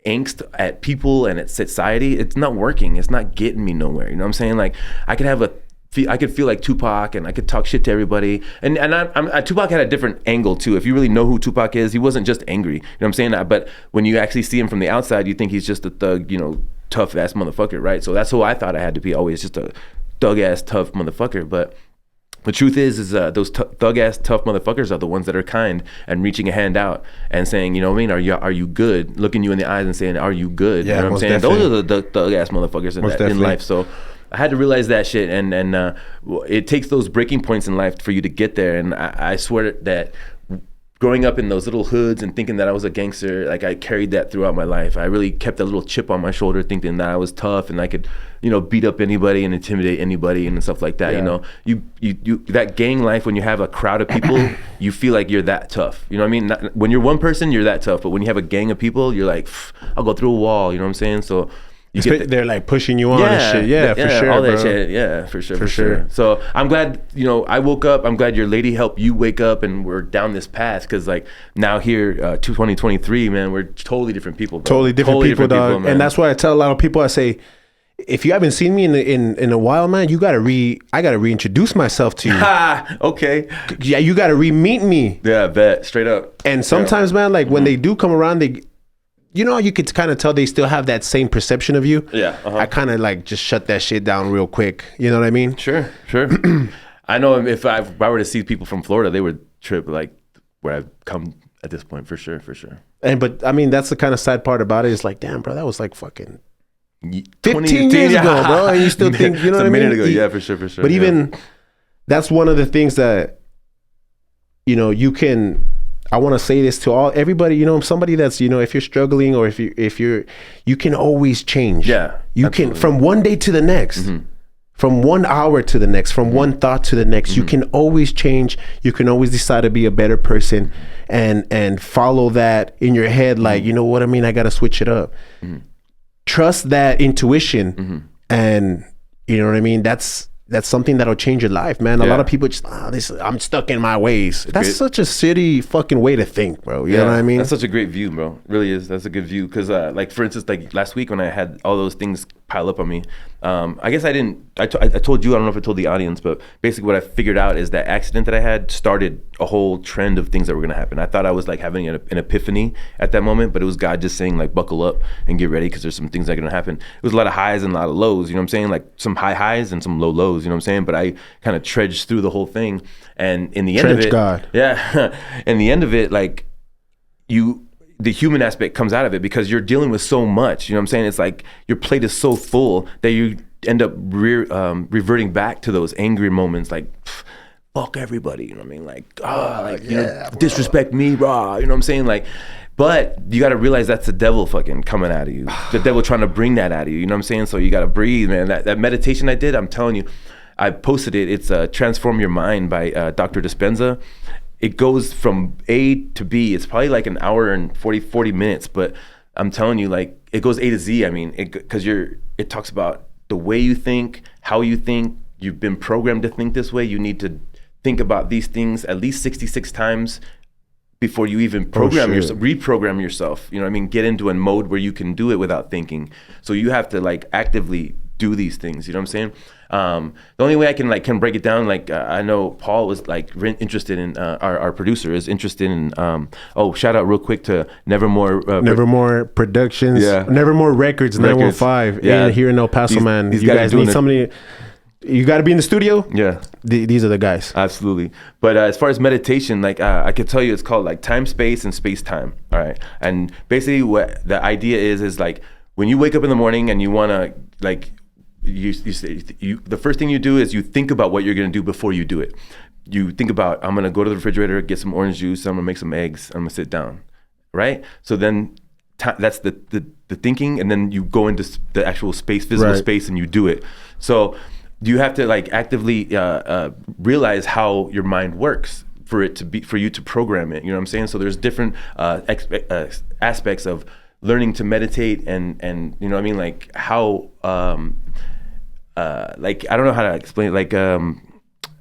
angst at people and at society, it's not working. It's not getting me nowhere. You know what I'm saying? Like, I could feel like Tupac, and I could talk shit to everybody. And Tupac had a different angle too. If you really know who Tupac is, he wasn't just angry. You know what I'm saying? But when you actually see him from the outside, you think he's just a thug, tough ass motherfucker, right? So that's who I thought I had to be, always just a thug ass tough motherfucker. But the truth is those thug ass tough motherfuckers are the ones that are kind and reaching a hand out and saying, you know what I mean? Are you good? Looking you in the eyes and saying, are you good? Yeah, you know what I'm saying? Definitely. Those are the thug ass motherfuckers in life. So I had to realize that shit, and it takes those breaking points in life for you to get there. And I swear that growing up in those little hoods and thinking that I was a gangster, like I carried that throughout my life. I really kept a little chip on my shoulder, thinking that I was tough and I could, beat up anybody and intimidate anybody and stuff like that. Yeah. You that gang life, when you have a crowd of people, you feel like you're that tough. You know what I mean? When you're one person, you're that tough, but when you have a gang of people, you're like, I'll go through a wall. You know what I'm saying? So they're like pushing you on and shit. Yeah, for sure, all that bro. shit. Yeah, for sure. So I'm glad, I woke up. I'm glad your lady helped you wake up, and we're down this path, because like now here, 2023, man, we're totally different people, bro. Totally different people, dog. And that's why I tell a lot of people, I say, if you haven't seen me in a while, man, I gotta reintroduce myself to you. Okay. Yeah, you gotta re-meet me. Yeah, bet. Straight up. And sometimes, man, like when they do come around, you could kind of tell they still have that same perception of you. Yeah. I kind of like just shut that shit down real quick. You know what I mean? Sure. I know if I were to see people from Florida, they would trip like where I've come at this point, for sure. But I mean, that's the kind of sad part about it. It's like, damn, bro, that was like fucking 15 years ago, bro. And you still think, you know what I mean? A minute ago, yeah, for sure. But even that's one of the things that, you can. I want to say this to everybody, somebody that's, if you're struggling, or if you can always change. Yeah. You absolutely can, from one day to the next, from 1 hour to the next, from one thought to the next, you can always change. You can always decide to be a better person and follow that in your head. Like, you know what I mean? I got to switch it up. Trust that intuition. And you know what I mean? That's that's something that'll change your life, man. A lot of people just, I'm stuck in my ways. That's such a shitty fucking way to think, bro. You know what I mean? That's such a great view, bro. It really is. That's a good view. Because, like, for instance, like last week when I had all those things pile up on me, I guess I didn't, I told you, I don't know if I told the audience, but basically what I figured out is that accident that I had started a whole trend of things that were going to happen. I thought I was like having an epiphany at that moment, but it was God just saying like, buckle up and get ready because there's some things that are going to happen. It was a lot of highs and a lot of lows, you know what I'm saying? Like some high highs and some low lows, you know what I'm saying? But I kind of trudged through the whole thing. And in the end of it, God. Yeah, in the end of it, like the human aspect comes out of it because you're dealing with so much, you know what I'm saying? It's like your plate is so full that you end up reverting back to those angry moments, like fuck everybody, you know what I mean? Like, you know, disrespect me, raw, you know what I'm saying? Like, but you got to realize that's the devil fucking coming out of you. The devil trying to bring that out of you, you know what I'm saying? So you got to breathe, man. That meditation I did, I'm telling you, I posted it. It's Transform Your Mind by Dr. Dispenza. It goes from A to B. It's probably like an hour and 40 minutes, but I'm telling you, like, it goes A to Z. I mean, because it talks about the way you think, how you think. You've been programmed to think this way. You need to think about these things at least 66 times before you even reprogram yourself. You know what I mean? Get into a mode where you can do it without thinking. So you have to like actively do these things. You know what I'm saying? The only way I can break it down, like I know Paul was like interested in, our producer is interested in, shout out real quick to Nevermore Productions, Nevermore Records, 915, here in El Paso, man. You guys need somebody. You got to be in the studio. Yeah, these are the guys. Absolutely. But as far as meditation, like I could tell you, it's called like time, space, and space time. All right, and basically what the idea is like when you wake up in the morning and you want to like the first thing you do is you think about what you're going to do before you do it. You think about, I'm going to go to the refrigerator, get some orange juice, I'm going to make some eggs, I'm going to sit down, right? So then that's the thinking, and then you go into the actual space, physical space, and you do it. So you have to like actively realize how your mind works for you to program it. You know what I'm saying? So there's different aspects of learning to meditate and you know what I mean, like how like I don't know how to explain it, like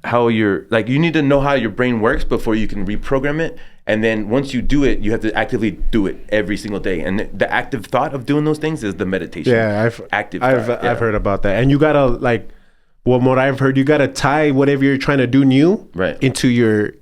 how you're like you need to know how your brain works before you can reprogram it. And then once you do it, you have to actively do it every single day. And the active thought of doing those things is the meditation. Yeah, I've heard about that. And you gotta like, well, what I've heard, you gotta tie whatever you're trying to do new into your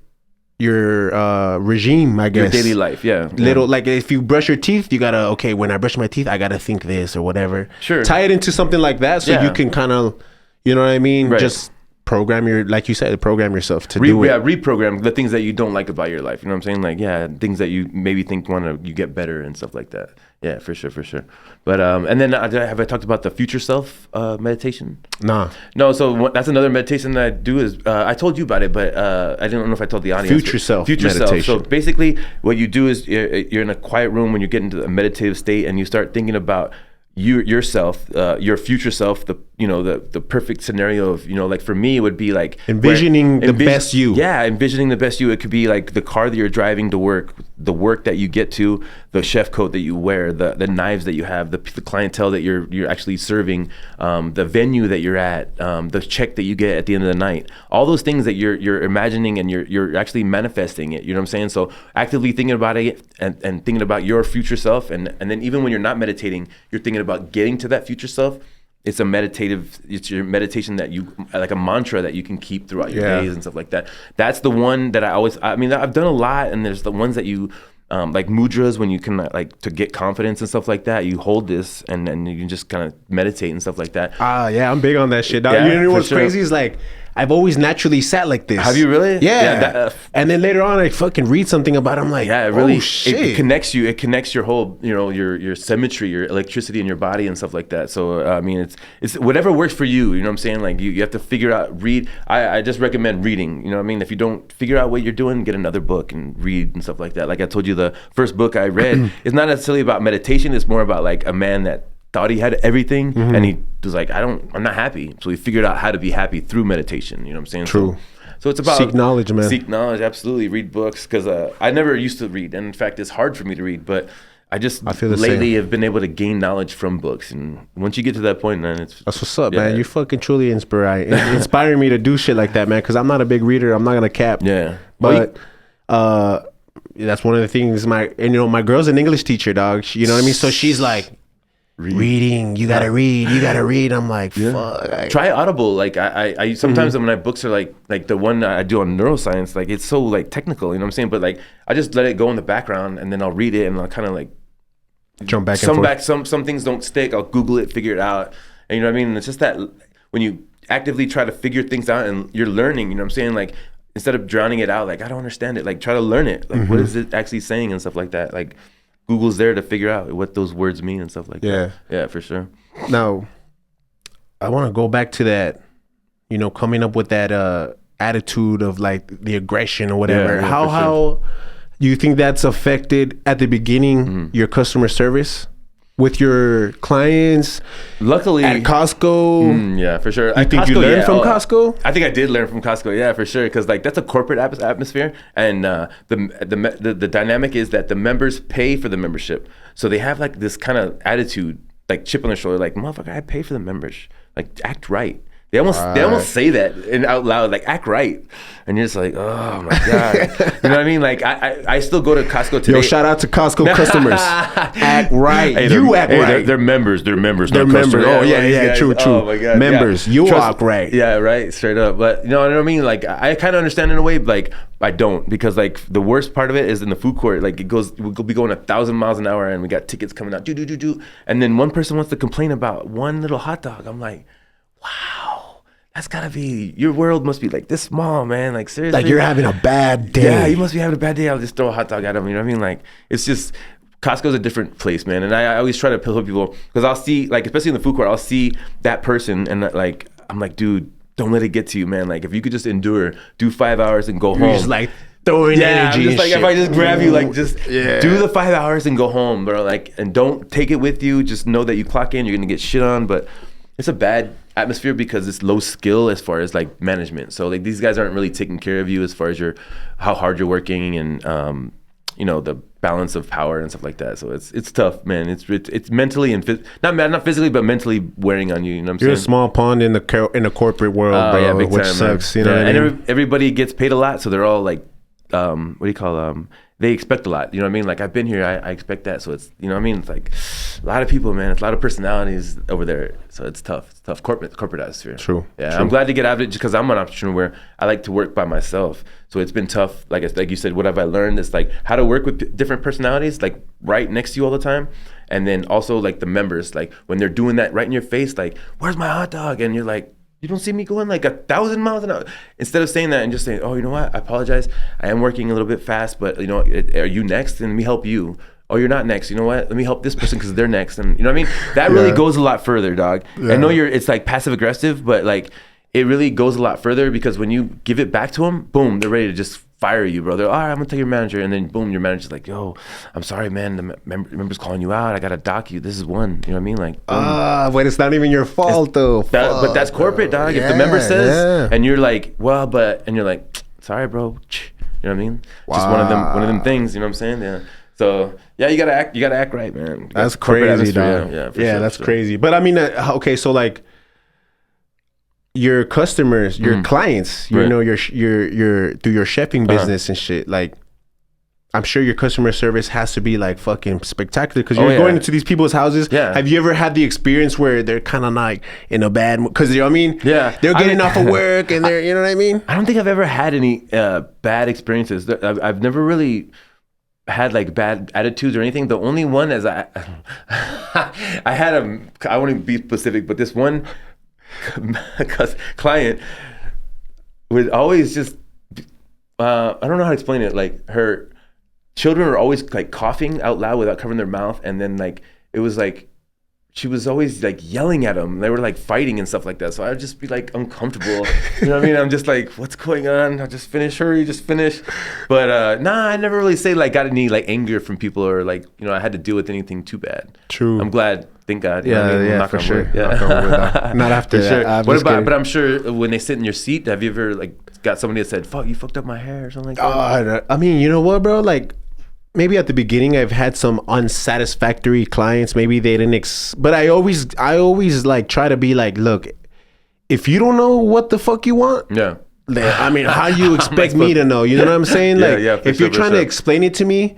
regime, I guess. Your daily life, Like if you brush your teeth, you gotta, okay, when I brush my teeth, I gotta think this or whatever. Sure. Tie it into something like that so you can kind of, you know what I mean? Just program like you said, program yourself to do it. Yeah, reprogram the things that you don't like about your life. You know what I'm saying? Like, things that you maybe think you get better and stuff like that. Yeah, for sure. But and then have I talked about the future self meditation? Nah. No, so that's another meditation that I do is I told you about it, but I didn't know if I told the audience. Future self meditation. So basically, what you do is you're in a quiet room when you get into a meditative state, and you start thinking about yourself, your future self, the perfect scenario of, like for me it would be like envisioning the best you. Yeah, envisioning the best you. It could be like the car that you're driving to work, the work that you get to, the chef coat that you wear, the knives that you have, the clientele that you're actually serving, the venue that you're at, the check that you get at the end of the night. All those things that you're imagining and you're actually manifesting it. You know what I'm saying? So actively thinking about it and thinking about your future self, and then even when you're not meditating, you're thinking about getting to that future self. It's your meditation that you, like a mantra that you can keep throughout your days and stuff like that. That's the one that I've done a lot, and there's the ones that you, like mudras, when you can like to get confidence and stuff like that, you hold this and then you can just kind of meditate and stuff like that. Yeah, I'm big on that shit. You know what's crazy is like, I've always naturally sat like this. Have you really? Yeah. And then later on, I fucking read something about it. I'm like, yeah, it really, oh, shit. It connects you. It connects your whole, your symmetry, your electricity in your body and stuff like that. So, I mean, it's whatever works for you. You know what I'm saying? Like you have to figure out, read. I just recommend reading. You know what I mean? If you don't figure out what you're doing, get another book and read and stuff like that. Like I told you, the first book I read is not necessarily about meditation. It's more about like a man that thought he had everything, and he was like, I'm not happy. So he figured out how to be happy through meditation. You know what I'm saying? True. So it's about seek knowledge, man. Seek knowledge, absolutely. Read books, because I never used to read, and in fact, it's hard for me to read. But I feel lately have been able to gain knowledge from books, and once you get to that point, man, that's what's up, man. You fucking truly inspiring me to do shit like that, man. Because I'm not a big reader. I'm not gonna cap. Yeah, but that's one of the things. My girl's an English teacher, dog. You know what I mean? So she's like, reading. You gotta read. You gotta read. I'm like, fuck. Try Audible. Like I sometimes when my books are like the one I do on neuroscience, like it's so like technical. You know what I'm saying? But like I just let it go in the background, and then I'll read it, and I'll kind of like jump back and forth. Some things don't stick. I'll Google it, figure it out. And you know what I mean? And it's just that when you actively try to figure things out and you're learning, you know what I'm saying? Like instead of drowning it out, like I don't understand it, like try to learn it. Like what is it actually saying and stuff like that. Like Google's there to figure out what those words mean and stuff like that. Yeah, for sure. Now, I want to go back to that, you know, coming up with that attitude of like the aggression or whatever. How do you think that's affected at the beginning your customer service with your clients? Luckily, at Costco, yeah, for sure. I think you learned from Costco. I think I did learn from Costco, yeah, for sure. Because like that's a corporate atmosphere, and the dynamic is that the members pay for the membership, so they have like this kind of attitude, like chip on their shoulder, like motherfucker, I pay for the members, like act right. They almost say that out loud, like act right, and you're just like, oh my god, you know what I mean? Like I still go to Costco today. Yo, shout out to Costco customers. Act right, hey, you act right. They're members. They're members. Oh yeah, true. Oh my god, members, you act right. Yeah, right, straight up. But you know what I mean? Like I kind of understand in a way, like I don't, because like the worst part of it is in the food court. Like we'll be going 1,000 miles an hour, and we got tickets coming out, do, and then one person wants to complain about one little hot dog. I'm like, wow. That's gotta be, your world must be like this small, man. Like seriously, like you're having a bad day. Yeah, you must be having a bad day. I'll just throw a hot dog at them. You know what I mean? Like it's just, Costco's a different place, man. And I always try to tell people, because I'll see, like especially in the food court, I'll see that person, and like I'm like, dude, don't let it get to you, man. Like if you could just endure, do 5 hours and go home. You're just like throwing energy. I'm just like, shit. If I just grab you, like just do the 5 hours and go home, bro. Like, and don't take it with you. Just know that you clock in, you're gonna get shit on, but it's a bad atmosphere because it's low skill as far as like management. So like these guys aren't really taking care of you as far as how hard you're working, and you know, the balance of power and stuff like that. So it's tough, man. It's mentally and not physically, but mentally wearing on you. You know what I'm saying? You're a small pawn in the corporate world, bro, which time, sucks. Man. You know what I mean? Everybody gets paid a lot, so they're all like, what do you call they expect a lot. You know what I mean? Like I've been here, I expect that. So it's, you know what I mean? It's like a lot of people, man. It's a lot of personalities over there. So it's tough. It's tough. Corporate atmosphere. True. Yeah. True. I'm glad to get out of it, just because I'm an entrepreneur where I like to work by myself. So it's been tough. Like you said, what have I learned? It's like how to work with different personalities, like right next to you all the time. And then also like the members, like when they're doing that right in your face, like, where's my hot dog? And you're like, you don't see me going like 1,000 miles an hour. Instead of saying that and just saying, oh, you know what? I apologize. I am working a little bit fast, but you know, are you next? And let me help you. Oh, you're not next. You know what? Let me help this person because they're next. And you know what I mean? That really goes a lot further, dog. Yeah. I know it's like passive aggressive, but like it really goes a lot further, because when you give it back to them, boom, they're ready to just fire you, bro. They're, all right, I'm gonna tell your manager, and then boom, your manager's like, yo, I'm sorry, man, the member's calling you out. I gotta dock you. This is one. You know what I mean? Like, but it's not even your fault though. But that's corporate, dog. If the member says, and you're like, well, and you're like, sorry, bro. You know what I mean? Wow. Just one of them things. You know what I'm saying? Yeah. So yeah, you gotta act right, man. That's crazy, dog. Yeah, that's crazy. But I mean, okay, so like, your customers, your clients, you know, your through your chefing business and shit, like I'm sure your customer service has to be like fucking spectacular, because you're going into these people's houses. Yeah. Have you ever had the experience where they're kind of like in a bad mood? Because you know what I mean? Yeah. They're getting off of work and they're, you know what I mean? I don't think I've ever had any bad experiences. I've never really had like bad attitudes or anything. The only one is I want to be specific, but this one client would always just I don't know how to explain it, like her children are always like coughing out loud without covering their mouth, and then like it was like she was always like yelling at them. They were like fighting and stuff like that, so I'd just be like uncomfortable. You know what I mean? I'm just like, what's going on? I'll just finish. But I never really got any like anger from people, or like, you know, I had to deal with anything too bad. True. I'm glad. Thank God. You know what I mean? Yeah, for sure. Yeah. Not after that. Sure. What about? But I'm sure when they sit in your seat, have you ever like got somebody that said, "Fuck, you fucked up my hair" or something like that? I mean, you know what, bro? Like, maybe at the beginning I've had some unsatisfactory clients. Maybe they didn't but I always like try to be like, look, if you don't know what the fuck you want, I mean, how do you expect me to know? You know what I'm saying? Like, if you're trying to explain it to me,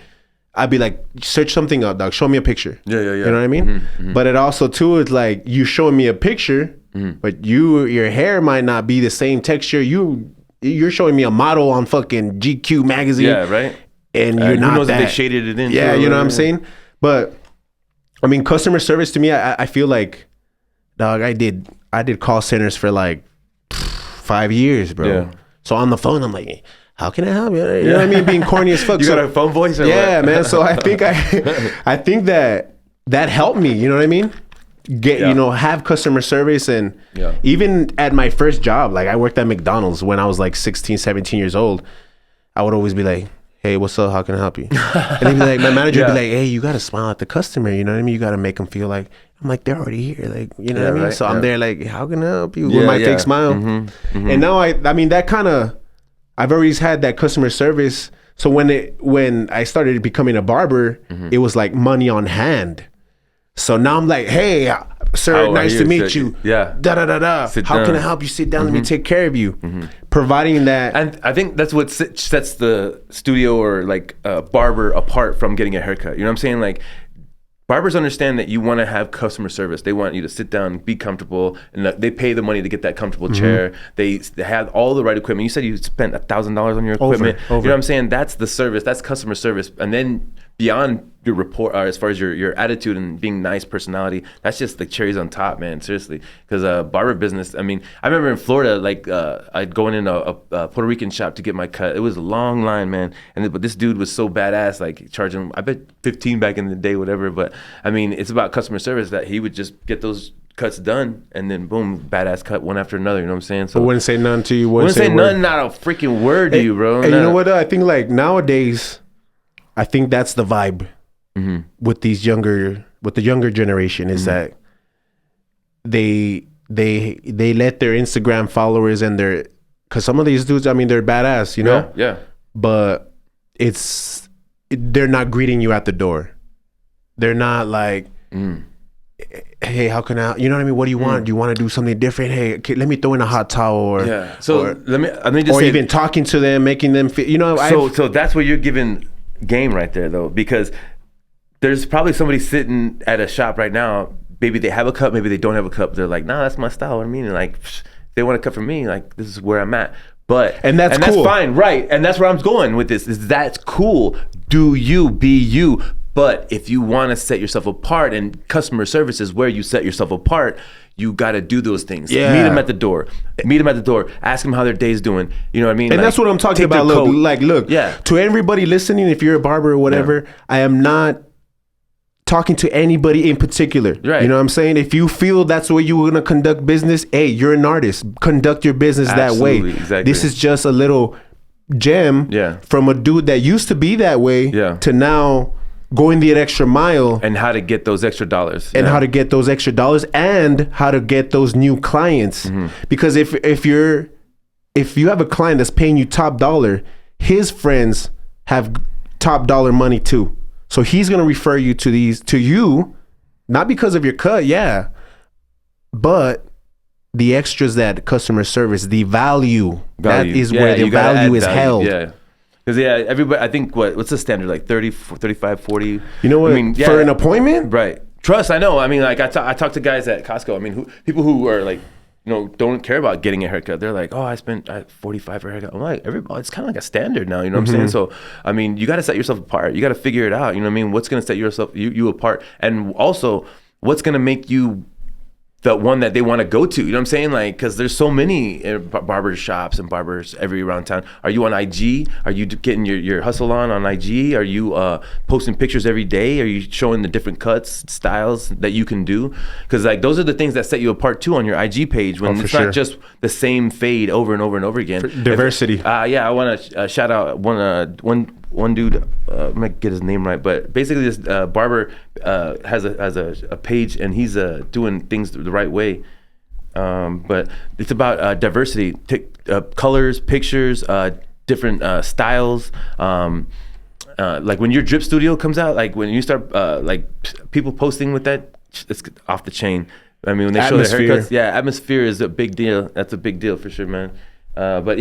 I'd be like, search something up, dog. Show me a picture. You know what I mean? But it also too is like, you showing me a picture, but your hair might not be the same texture. You're showing me a model on fucking GQ magazine. Yeah, right. And you're not knows that. If they shaded it in. Yeah, you know what I'm saying? But I mean, customer service to me, I feel like, dog, I did call centers for like 5 years, bro. Yeah. So on the phone, I'm like, how can I help you? You know what I mean? Being corny as fuck. You got a phone voice? Or what? Man. So I think I think that helped me. You know what I mean? Have customer service. And even at my first job, like I worked at McDonald's when I was like 16, 17 years old. I would always be like, hey, what's up? How can I help you? And they'd be like, my manager would be like, hey, you got to smile at the customer. You know what I mean? You got to make them feel like, I'm like, they're already here. Like, you know what I mean? Right, so I'm there like, how can I help you? With my fake smile. And now I mean, that kind of, I've always had that customer service. So when I started becoming a barber, it was like money on hand. So now I'm like, hey, sir, nice to meet you. Yeah. How can I help you? Sit down. Let me take care of you. Providing that. And I think that's what sets the studio or like barber apart from getting a haircut. You know what I'm saying? Like, barbers understand that you want to have customer service. They want you to sit down, be comfortable, and they pay the money to get that comfortable chair. They have all the right equipment. You said you spent $1,000 on your equipment. Over. You know what I'm saying? That's the service. That's customer service. And then beyond your rapport, as far as your attitude and being nice personality, that's just the cherries on top, man. Seriously, because barber business. I mean, I remember in Florida, like I'd go in a Puerto Rican shop to get my cut. It was a long line, man. But this dude was so badass, like charging, I bet 15 back in the day, whatever. But I mean, it's about customer service that he would just get those cuts done and then boom, badass cut one after another. You know what I'm saying? So I wouldn't say none to you. Wouldn't say none, not a freaking word to you, bro. And you know what? I think like nowadays, I think that's the vibe. With the younger generation is that they let their Instagram followers and because some of these dudes, I mean, they're badass, you know? Yeah. But they're not greeting you at the door. They're not like, hey, how can I, you know what I mean? What do you want? Do you want to do something different? Hey, let me throw in a hot towel or, let me just say, even talking to them, making them feel, you know. So that's where you're giving game right there though, because there's probably somebody sitting at a shop right now. Maybe they have a cut, maybe they don't have a cut. They're like, nah, that's my style. What I mean, like, if they want to cut for me, like, this is where I'm at. And that's cool. That's fine, right? And that's where I'm going with this. That's cool. Do you, be you. But if you want to set yourself apart, and customer service is where you set yourself apart, you got to do those things. Yeah. Meet them at the door. Ask them how their day's doing. You know what I mean? And that's what I'm talking about. Look, to everybody listening, if you're a barber or whatever, I am not talking to anybody in particular. Right. You know what I'm saying? If you feel that's the way you're going to conduct business, hey, you're an artist. Conduct your business that way. Exactly. This is just a little gem from a dude that used to be that way to now going the extra mile. And how to get those extra dollars. And how to get those extra dollars and how to get those new clients. Because if you have a client that's paying you top dollar, his friends have top dollar money too. So he's going to refer you to you, not because of your cut, but the extras that customer service, the value. That is where the value is held. Yeah. Because everybody, I think what's the standard, like 30, 35, 40? You know what? I mean, for an appointment? Right. Trust, I know. I mean, like I talk to guys at Costco. I mean, people who are like, you know, don't care about getting a haircut. They're like, oh, I spent $45 for a haircut. I'm like, it's kind of like a standard now. You know what I'm saying? So, I mean, you got to set yourself apart. You got to figure it out. You know what I mean? What's going to set you apart? And also, what's going to make you the one that they want to go to? You know what I'm saying? Like, because there's so many barber shops and barbers around town. Are you on IG? Are you getting your hustle on IG? Are you posting pictures every day? Are you showing the different cuts, styles that you can do? Because like those are the things that set you apart too on your IG page, when it's not just the same fade over and over and over again. Diversity. I want to shout out one dude. I'm gonna get his name right, but basically this barber has a page, and he's doing things the right way. But it's about diversity, colors, pictures, different styles, and like when your drip studio comes out, like when you start like people posting with that, it's off the chain. I mean, when they show their haircuts, atmosphere is a big deal. That's a big deal for sure, man. But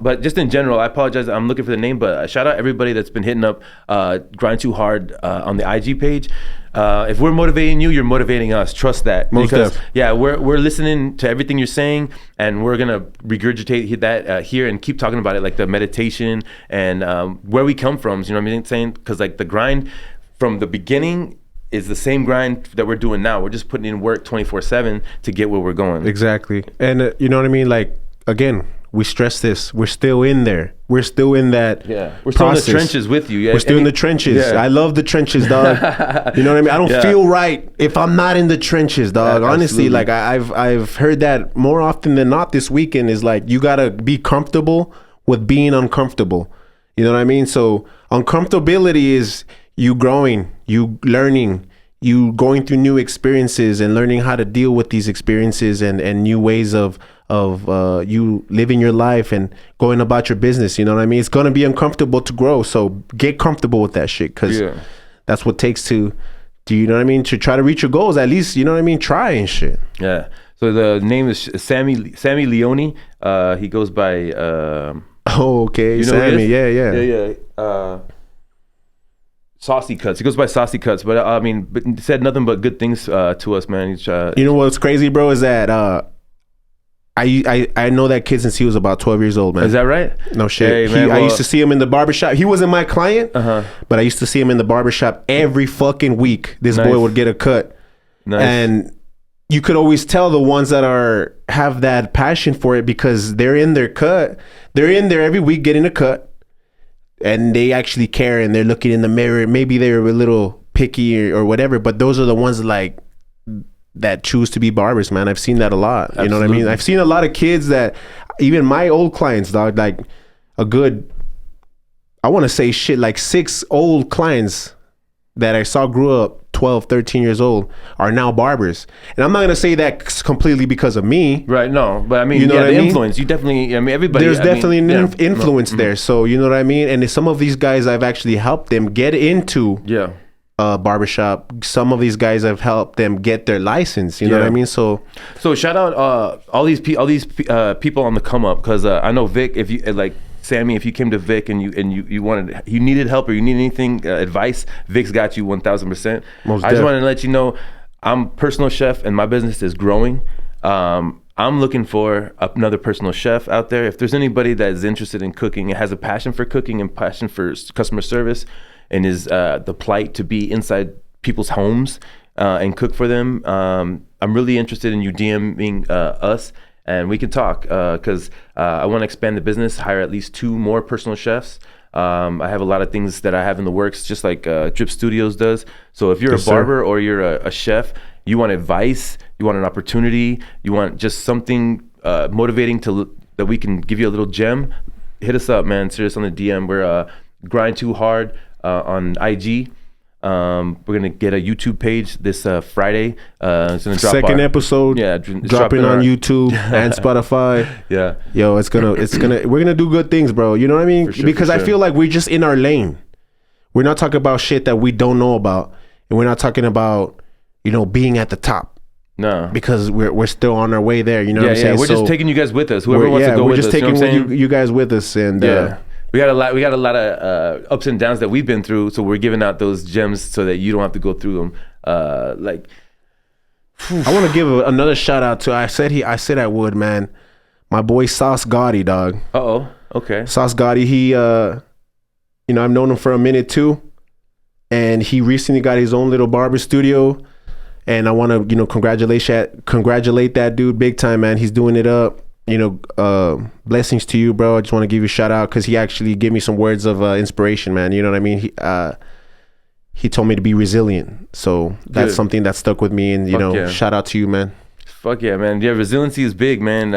but just in general, I apologize. I'm looking for the name, but shout out everybody that's been hitting up Grind2hard on the IG page. If we're motivating you, you're motivating us. Trust that. Because we're listening to everything you're saying, and we're gonna regurgitate that here and keep talking about it, like the meditation and where we come from. You know what I mean? Saying because like the grind from the beginning is the same grind that we're doing now. We're just putting in work 24/7 to get where we're going. Exactly. And you know what I mean? Like again, we stress this. We're still in there. We're still in that. Yeah. We're still process. in the trenches with you. Yeah. We're still in the trenches. Yeah. I love the trenches, dog. You know what I mean? I don't feel right if I'm not in the trenches, dog. Yeah, honestly, like I've heard that more often than not this weekend is like you gotta be comfortable with being uncomfortable. You know what I mean? So uncomfortability is you growing, you learning, you going through new experiences and learning how to deal with these experiences and new ways of you living your life and going about your business. You know what I mean? It's going to be uncomfortable to grow. So get comfortable with that shit because that's what it takes to, you know what I mean? To try to reach your goals, at least, you know what I mean? Try and shit. Yeah. So the name is Sammy Leone. He goes by... okay. You know Sammy. Yeah. Saucy Cuts. He goes by Saucy Cuts, but I mean, but said nothing but good things to us, man. You know what's crazy, bro, is that I know that kid since he was about 12 years old, man. Is that right? No shit. Hey, man, I used to see him in the barbershop. He wasn't my client, but I used to see him in the barbershop every fucking week. This boy would get a cut. Nice. And you could always tell the ones that have that passion for it because they're in their cut. They're in there every week getting a cut. And they actually care and they're looking in the mirror. Maybe they're a little picky or whatever, but those are the ones like that choose to be barbers, man. I've seen that a lot. Absolutely. You know what I mean? I've seen a lot of kids that, even my old clients, dog, like a good, I want to say shit, like 6 old clients that I saw grew up 12, 13 years old are now barbers. And I'm not going to say that completely because of me. Right, no. But I mean, you know what the I mean? Influence. You definitely, I mean, everybody. There's definitely an influence there. So, you know what I mean? And some of these guys, I've actually helped them get into barbershop. Some of these guys, I've helped them get their license. You know what I mean? So shout out all these people on the come up because I know Vic, if you like, Sammy, if you came to Vic and you needed help or you need anything, advice, Vic's got you 1,000%. I just wanted to let you know, I'm personal chef and my business is growing. I'm looking for another personal chef out there. If there's anybody that is interested in cooking and has a passion for cooking and passion for customer service and is the plight to be inside people's homes and cook for them, I'm really interested in you DMing us. And we can talk because I want to expand the business, hire at least 2 more personal chefs. I have a lot of things that I have in the works, just like Drip Studios does. So if you're a barber or you're a chef, you want advice, you want an opportunity, you want just something motivating that we can give you a little gem, hit us up, man. Serious on the DM. We're Grind2hard on IG. We're gonna get a YouTube page this Friday. It's gonna drop second episode. Yeah, dropping on YouTube and Spotify. Yeah, yo, we're gonna do good things, bro. You know what I mean? Because I feel like we're just in our lane. We're not talking about shit that we don't know about, and we're not talking about being at the top. No, because we're still on our way there. You know what I'm saying? We're just taking you guys with us. Whoever wants to go with us. We're just taking you guys with us, and We got a lot of ups and downs that we've been through, so we're giving out those gems so that you don't have to go through them. I want to give another shout out to I said I would, man. My boy Sauce Gotti, dog. Okay. Sauce Gotti, he I've known him for a minute too, and he recently got his own little barber studio, and I want to congratulate that dude big time, man. He's doing it up. Blessings to you, bro. I just want to give you a shout out because he actually gave me some words of inspiration, man. You know what I mean? He told me to be resilient, so that's something that stuck with me. And shout out to you, man. Fuck yeah, man. Yeah, resiliency is big, man.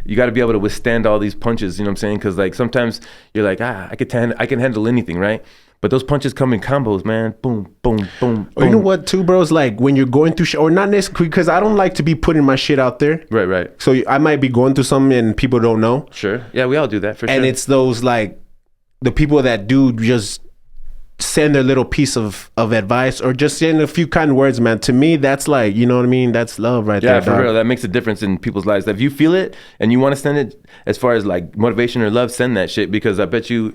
You got to be able to withstand all these punches. You know what I'm saying? Because like sometimes you're like, I can handle anything, right? But those punches come in combos, man. Boom, boom, boom, boom. You know what, too, bro? It's like when you're going through shit, or not necessarily, because I don't like to be putting my shit out there. Right. So I might be going through something and people don't know. Sure. Yeah, we all do that for sure. And it's those like the people that do just send their little piece of advice or just send a few kind words, man. To me, that's like, you know what I mean? That's love right there. Yeah, for real. That makes a difference in people's lives. If you feel it and you want to send it as far as like motivation or love, send that shit, because I bet you're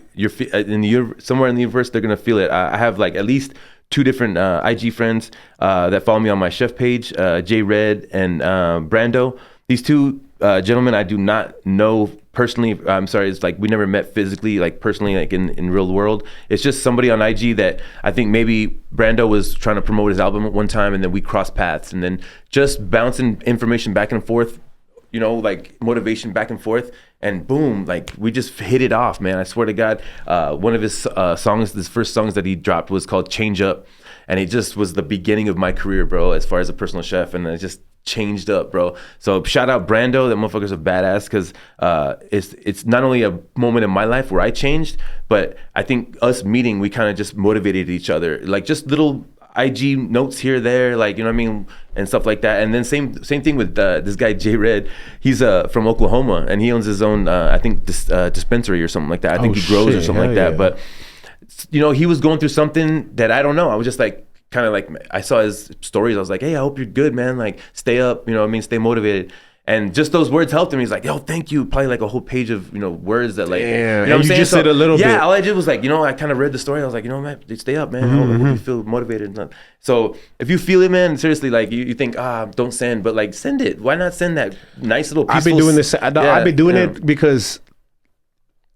somewhere in the universe, they're going to feel it. I have like at least 2 different IG friends that follow me on my chef page, J Red and Brando. These 2 gentlemen I do not know personally. I'm sorry, it's like we never met physically, like personally, like in real world. It's just somebody on IG that I think maybe Brando was trying to promote his album at one time, and then we crossed paths, and then just bouncing information back and forth, you know, like motivation back and forth, and boom, like we just hit it off, man. I swear to God, one of his songs, his first songs that he dropped was called Change Up, and it just was the beginning of my career, bro, as far as a personal chef, and I just changed up, bro. So shout out Brando, that motherfucker's a badass, because it's not only a moment in my life where I changed, but I think us meeting, we kind of just motivated each other, like just little IG notes here, there, like, you know what I mean, and stuff like that. And then same thing with this guy J Red. He's from Oklahoma, and he owns his own I think dispensary or something like that. I think he grows or something like that. But you know, he was going through something that I don't know. I was just like, kind of like, I saw his stories. I was like, hey, I hope you're good, man. Like, stay up, you know what I mean? Stay motivated. And just those words helped him. He's like, yo, thank you. Probably like a whole page of, you know, words that like, damn, you know what I'm saying? Just said a little bit. Yeah, all I did was like, you know, I kind of read the story. I was like, you know, man, stay up, man. I hope you feel motivated. So if you feel it, man, seriously, like you think, don't send, but like send it. Why not send that nice little peaceful... I've been doing this. I've been doing it because...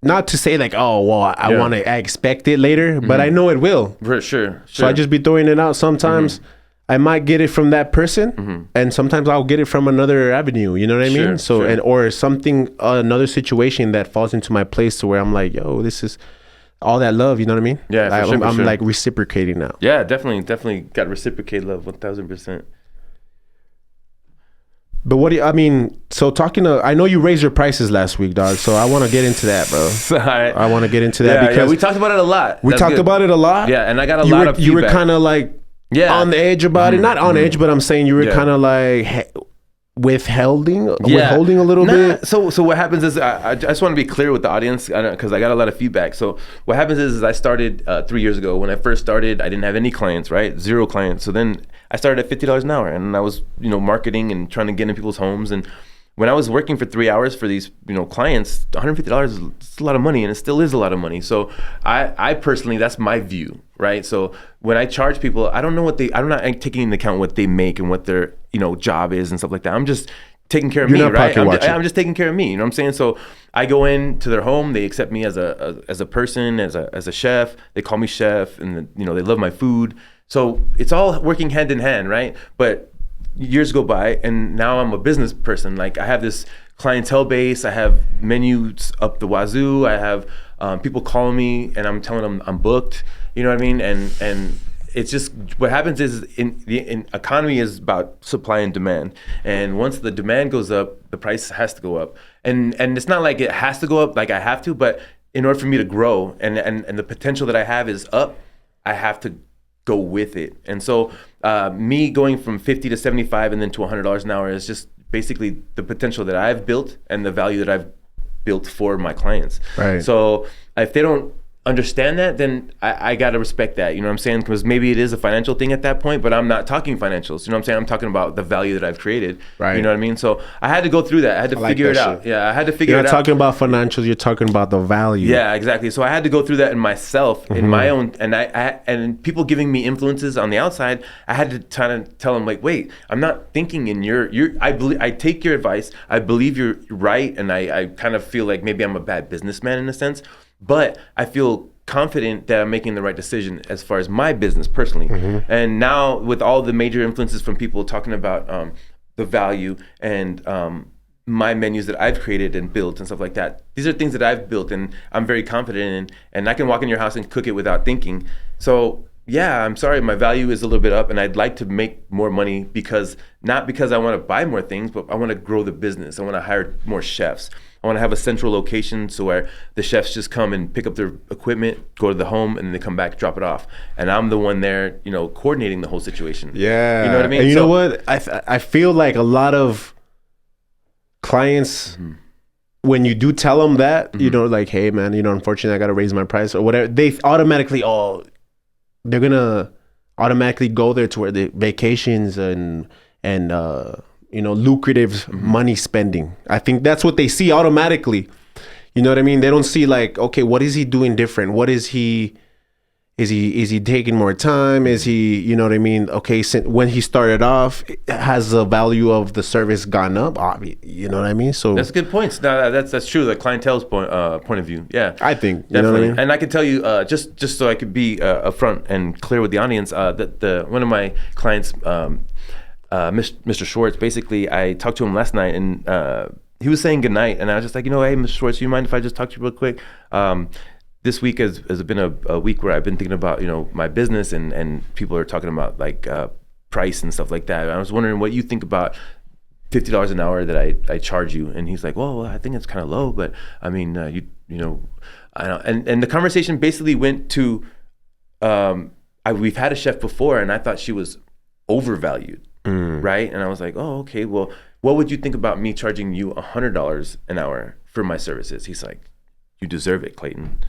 Not to say like, oh, well, I expect it later, but I know it will. For sure. So I just be throwing it out. Sometimes I might get it from that person, and sometimes I'll get it from another avenue. You know what I mean? So or something, another situation that falls into my place to where I'm like, yo, this is all that love. You know what I mean? Yeah, I'm like reciprocating now. Yeah, definitely got reciprocate love 1,000%. But what do you, I mean, so talking to, I know you raised your prices last week, dog. So I want to get into that, bro. I want to get into that because we talked about it a lot. We talked about it a lot. Yeah, and I got a lot of feedback. You were kind of like on the edge about it. Not on edge, but I'm saying you were kind of like withholding a little bit. So what happens is, I just want to be clear with the audience, because I got a lot of feedback. So what happens is I started 3 years ago. When I first started, I didn't have any clients, right? 0 clients. So then I started at $50 an hour, and I was, you know, marketing and trying to get in people's homes. And when I was working for 3 hours for these, you know, clients, $150 is a lot of money, and it still is a lot of money. So I personally, that's my view, right? So when I charge people, I'm not taking into account what they make and what their, you know, job is and stuff like that. I'm just taking care of me, right? I'm just taking care of me. You know what I'm saying? So I go into their home, they accept me as a person, as a chef. They call me chef, and you know, they love my food. So it's all working hand in hand, right? But years go by, and now I'm a business person. Like, I have this clientele base. I have menus up the wazoo. I have people calling me, and I'm telling them I'm booked. You know what I mean? And it's just, what happens is in economy is about supply and demand. And once the demand goes up, the price has to go up. And it's not like it has to go up like I have to, but in order for me to grow and the potential that I have is up, I have to go with it. And so me going from 50 to 75 and then to $100 an hour is just basically the potential that I've built and the value that I've built for my clients. Right. So if they don't understand that, then I got to respect that, you know what I'm saying? Because maybe it is a financial thing at that point, but I'm not talking financials, you know what I'm saying? I'm talking about the value that I've created, right? You know what I mean? So I had to go through that. I had to figure it out. Yeah, I had to figure it out. You're not talking about financials, you're talking about the value. Yeah, exactly. So I had to go through that in myself, in my own, and and people giving me influences on the outside, I had to try to tell them, like, wait, I'm not thinking in I take your advice, I believe you're right, and I kind of feel like maybe I'm a bad businessman in a sense, but I feel confident that I'm making the right decision as far as my business personally. And now with all the major influences from people talking about the value and my menus that I've created and built and stuff like that, these are things that I've built and I'm very confident in, and I can walk in your house and cook it without thinking. So yeah, I'm sorry, my value is a little bit up, and I'd like to make more money not because I want to buy more things, but I want to grow the business. I want to hire more chefs. I want to have a central location so where the chefs just come and pick up their equipment, go to the home, and then they come back, drop it off. And I'm the one there, you know, coordinating the whole situation. Yeah. You know what I mean? And you know what? I feel like a lot of clients, when you do tell them that, you know, like, hey, man, you know, unfortunately, I got to raise my price or whatever, they automatically, they're gonna automatically go there to where the vacations and lucrative money spending. I think that's what they see automatically. You know what I mean? They don't see like, okay, what is he doing different? What is he taking more time? Is he, you know what I mean? Okay, since when he started off, has the value of the service gone up? You know what I mean? So that's good points. No, that's true. The clientele's point of view. Yeah, I think definitely. You know what I mean? And I can tell you, just so I could be upfront and clear with the audience, that one of my clients, Mr. Schwartz, basically, I talked to him last night, and he was saying goodnight, and I was just like, hey, Mr. Schwartz, do you mind if I just talk to you real quick? This week has been a week where I've been thinking about, my business, and people are talking about like price and stuff like that. I was wondering what you think about $50 an hour that I charge you. And he's like, well, I think it's kind of low, but I mean, I don't. And the conversation basically went to, we've had a chef before, and I thought she was overvalued, right? And I was like, oh, okay, well, what would you think about me charging you $100 an hour for my services? He's like, you deserve it, Clayton.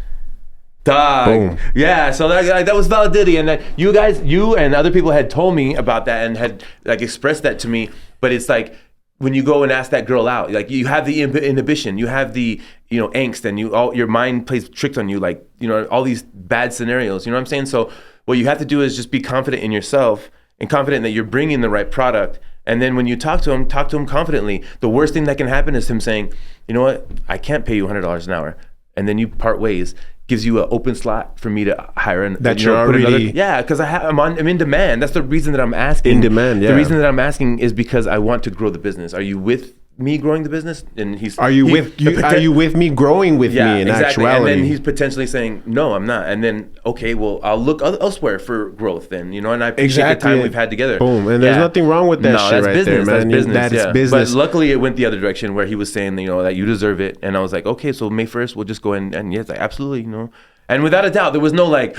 Dog. Boom. Yeah, so that was validity, and you and other people had told me about that and had like expressed that to me. But it's like when you go and ask that girl out, like you have the inhibition, you have the angst, and your mind plays tricks on you, like all these bad scenarios. You know what I'm saying? So what you have to do is just be confident in yourself and confident that you're bringing the right product. And then when you talk to him confidently. The worst thing that can happen is him saying, you know what, I can't pay you $100 an hour, and then you part ways. Gives you an open slot for me to hire because I'm in demand. That's the reason that I'm asking. In demand, yeah. The reason that I'm asking is because I want to grow the business. Are you with me growing the business? And are you with me growing with me in actuality? And then he's potentially saying, no, I'm not. And then, okay, well, I'll look elsewhere for growth then, and I appreciate the time we've had together. Boom. And there's nothing wrong with that shit right business, there, man. That's business. That is business. But luckily it went the other direction where he was saying, that you deserve it. And I was like, okay, so May 1st, we'll just go in. And yes, like, absolutely, And without a doubt, there was no like,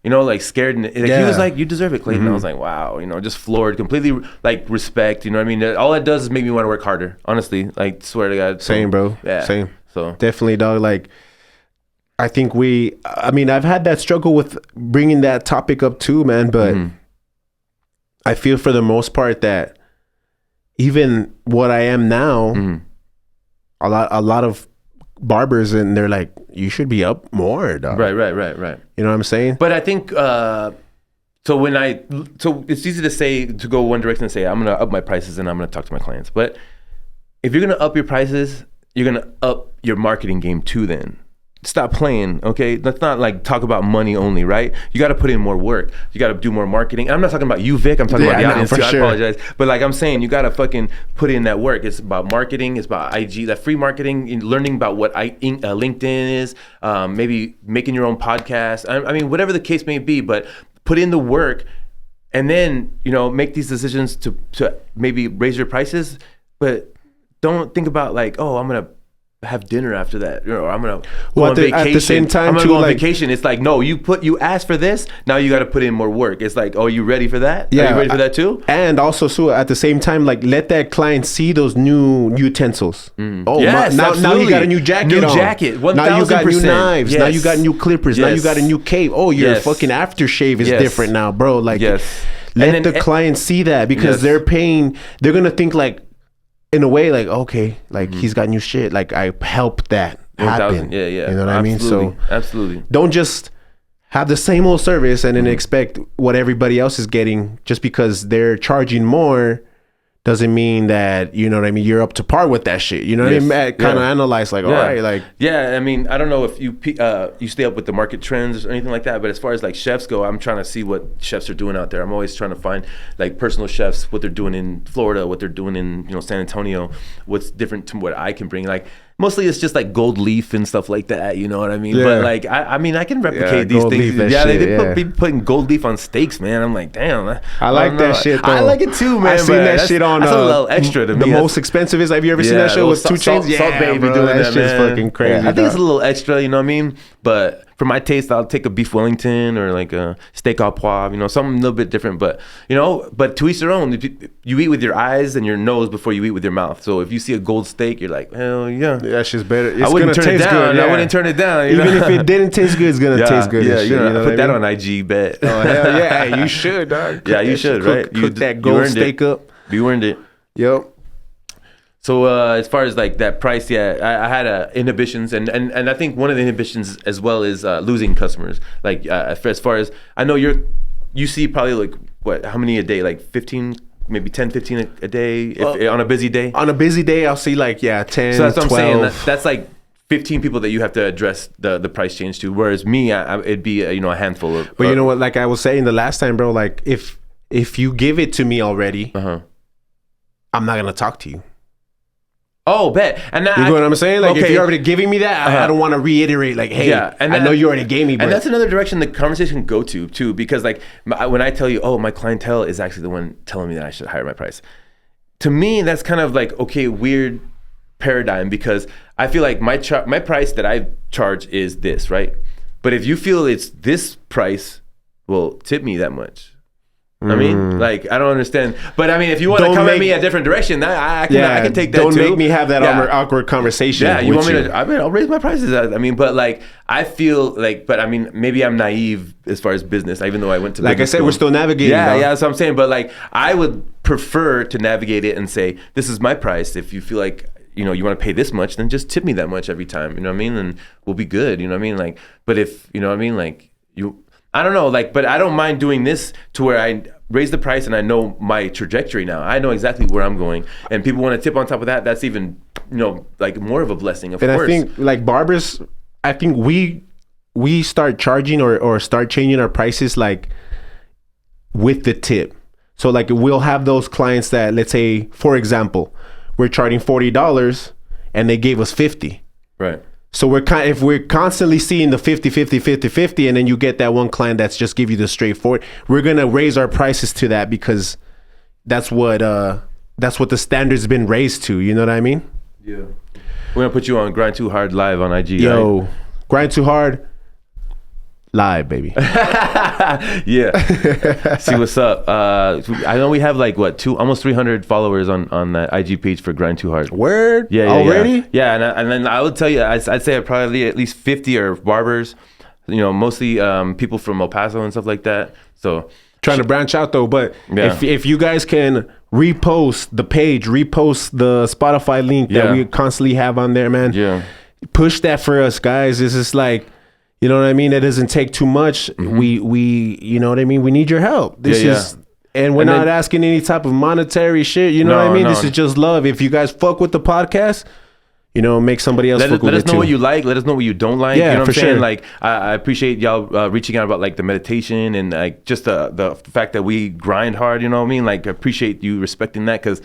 like scared. He was like, you deserve it, Clayton. I was like, wow, just floored, completely like respect. You know what I mean? All it does is make me want to work harder, honestly. Like, swear to God. Same, bro. Yeah. Same. So definitely, dog. Like, I think I've had that struggle with bringing that topic up too, man. But I feel for the most part that even what I am now, a lot of barbers, and they're like, you should be up more, dog. Right. You know what I'm saying? But I think so it's easy to go one direction and say, I'm gonna up my prices and I'm gonna talk to my clients. But if you're gonna up your prices, you're gonna up your marketing game too then. Stop playing, okay? Let's not like talk about money only, right? You got to put in more work. You got to do more marketing. And I'm not talking about you, Vic. I'm talking about the audience too. Sure. I apologize. But like I'm saying, you got to fucking put in that work. It's about marketing. It's about IG, that free marketing, learning about what LinkedIn is, maybe making your own podcast. I mean, whatever the case may be, but put in the work and then, make these decisions to maybe raise your prices. But don't think about like, oh, I'm going to have dinner after that, or I'm gonna go on vacation. At the same time, I'm gonna go on vacation. It's like, no, you asked for this. Now you got to put in more work. It's like, oh, you ready for that? Yeah, are you ready for that too? And also, so at the same time, like let that client see those new utensils. Oh, yes, now you got a new jacket. New jacket. 1,000%. Now you got new knives. Yes. Now you got new clippers. Yes. Now you got a new cape. Oh, your fucking aftershave is different now, bro. Like, let the client see that because they're paying. They're gonna think like, in a way, like, okay, like he's got new shit. Like I helped that happen. Yeah. You know what I mean? So absolutely. Don't just have the same old service and then expect what everybody else is getting just because they're charging more. Doesn't mean that, you know what I mean, you're up to par with that shit. You know what I mean? Kind of analyze like, all right, like. Yeah, I mean, I don't know if you stay up with the market trends or anything like that, but as far as like chefs go, I'm trying to see what chefs are doing out there. I'm always trying to find like personal chefs, what they're doing in Florida, what they're doing in San Antonio, what's different to what I can bring. Like mostly it's just like gold leaf and stuff like that, you know what I mean? Yeah. But like, I mean, I can replicate these things. They putting gold leaf on steaks, man. I'm like, damn. I like that shit though. I like it too, man. I seen that shit on. That's a little extra to me. The most expensive is. Have you ever seen that show with 2 Chainz? Salt Baby bro, doing that shit's man. fucking crazy. I think it's a little extra, you know what I mean? But for my taste, I'll take a beef Wellington or like a steak au poivre, you know, something a little bit different. But, you know, but to each their own. You eat with your eyes and your nose before you eat with your mouth. So if you see a gold steak, you're like, hell yeah. That shit's better. It's I wouldn't turn it down. Good, yeah. I wouldn't turn it down. Even if it didn't taste good, it's going to taste good. Yeah, you know put that on IG, bet. Oh, hell yeah. Hey, you should, dog. Yeah, you should, right? Cook that gold steak up. You earned it. Yep. So as far as like that price, I had inhibitions, and I think one of the inhibitions as well is losing customers. Like as far as I know, you see probably like what? How many a day? Like 15, maybe 10, 15 a day on a busy day. On a busy day, I'll see like 10. So that's 12. what I'm saying. That's like 15 people that you have to address the price change to. Whereas me, it'd be a handful of. But you know what? Like I was saying the last time, bro. Like if you give it to me already, I'm not gonna talk to you. Oh, bet. And you know what I'm saying? Like, if you're already giving me that, I don't want to reiterate, like, hey, and I know you already gave me. But. And that's another direction the conversation can go to, too, because, like, when I tell you, oh, my clientele is actually the one telling me that I should hire my price. To me, that's kind of like, okay, weird paradigm, because I feel like my price that I charge is this, right? But if you feel it's this price, well, tip me that much. I mean, like, I don't understand. But I mean, if you want to come at me a different direction, I can take that too. Don't make me have that awkward conversation. Yeah, you want me to? I mean, I'll raise my prices. I mean, but like, I feel like, but I mean, maybe I'm naive as far as business, even though I went to. Like I said, we're still navigating. Yeah, that's what I'm saying. But like, I would prefer to navigate it and say, this is my price. If you feel like, you know, you want to pay this much, then just tip me that much every time. You know what I mean? And we'll be good. You know what I mean? Like, but if you know what I mean, like I don't know, like, but I don't mind doing this to where I raise the price and I know my trajectory now. I know exactly where I'm going, and people want to tip on top of that. That's even, you know, like more of a blessing. Of course. I think like barbers, I think we start charging or start changing our prices like with the tip. So like we'll have those clients that, let's say, for example, we're charging $40 and they gave us $50. Right. So if we're constantly seeing the 50, and then you get that one client that's just give you the straightforward, we're gonna raise our prices to that because that's what the standard's been raised to. You know what I mean? Yeah. We're gonna put you on Grind2hard live on IG. Yo, right? Grind2hard live, baby. Yeah. See what's up. I know we have like almost 300 followers on that IG page for Grind2hard. Word? Yeah. Already? Yeah, and then I would tell you, I'd say probably at least 50 are barbers. You know, mostly people from El Paso and stuff like that. So trying to branch out though, but if you guys can repost the page, repost the Spotify link that we constantly have on there, man. Yeah. Push that for us, guys. This is like, you know what I mean? It doesn't take too much. Mm-hmm. We you know what I mean? We need your help. This is, and we're not asking any type of monetary shit. You know what I mean? This is just love. If you guys fuck with the podcast, you know, make somebody else fuck with it too. Let us know what you like. Let us know what you don't like. Yeah, you know what I'm saying? Sure. Like, I appreciate y'all reaching out about like the meditation and like just the fact that we grind hard. You know what I mean? Like, I appreciate you respecting that, because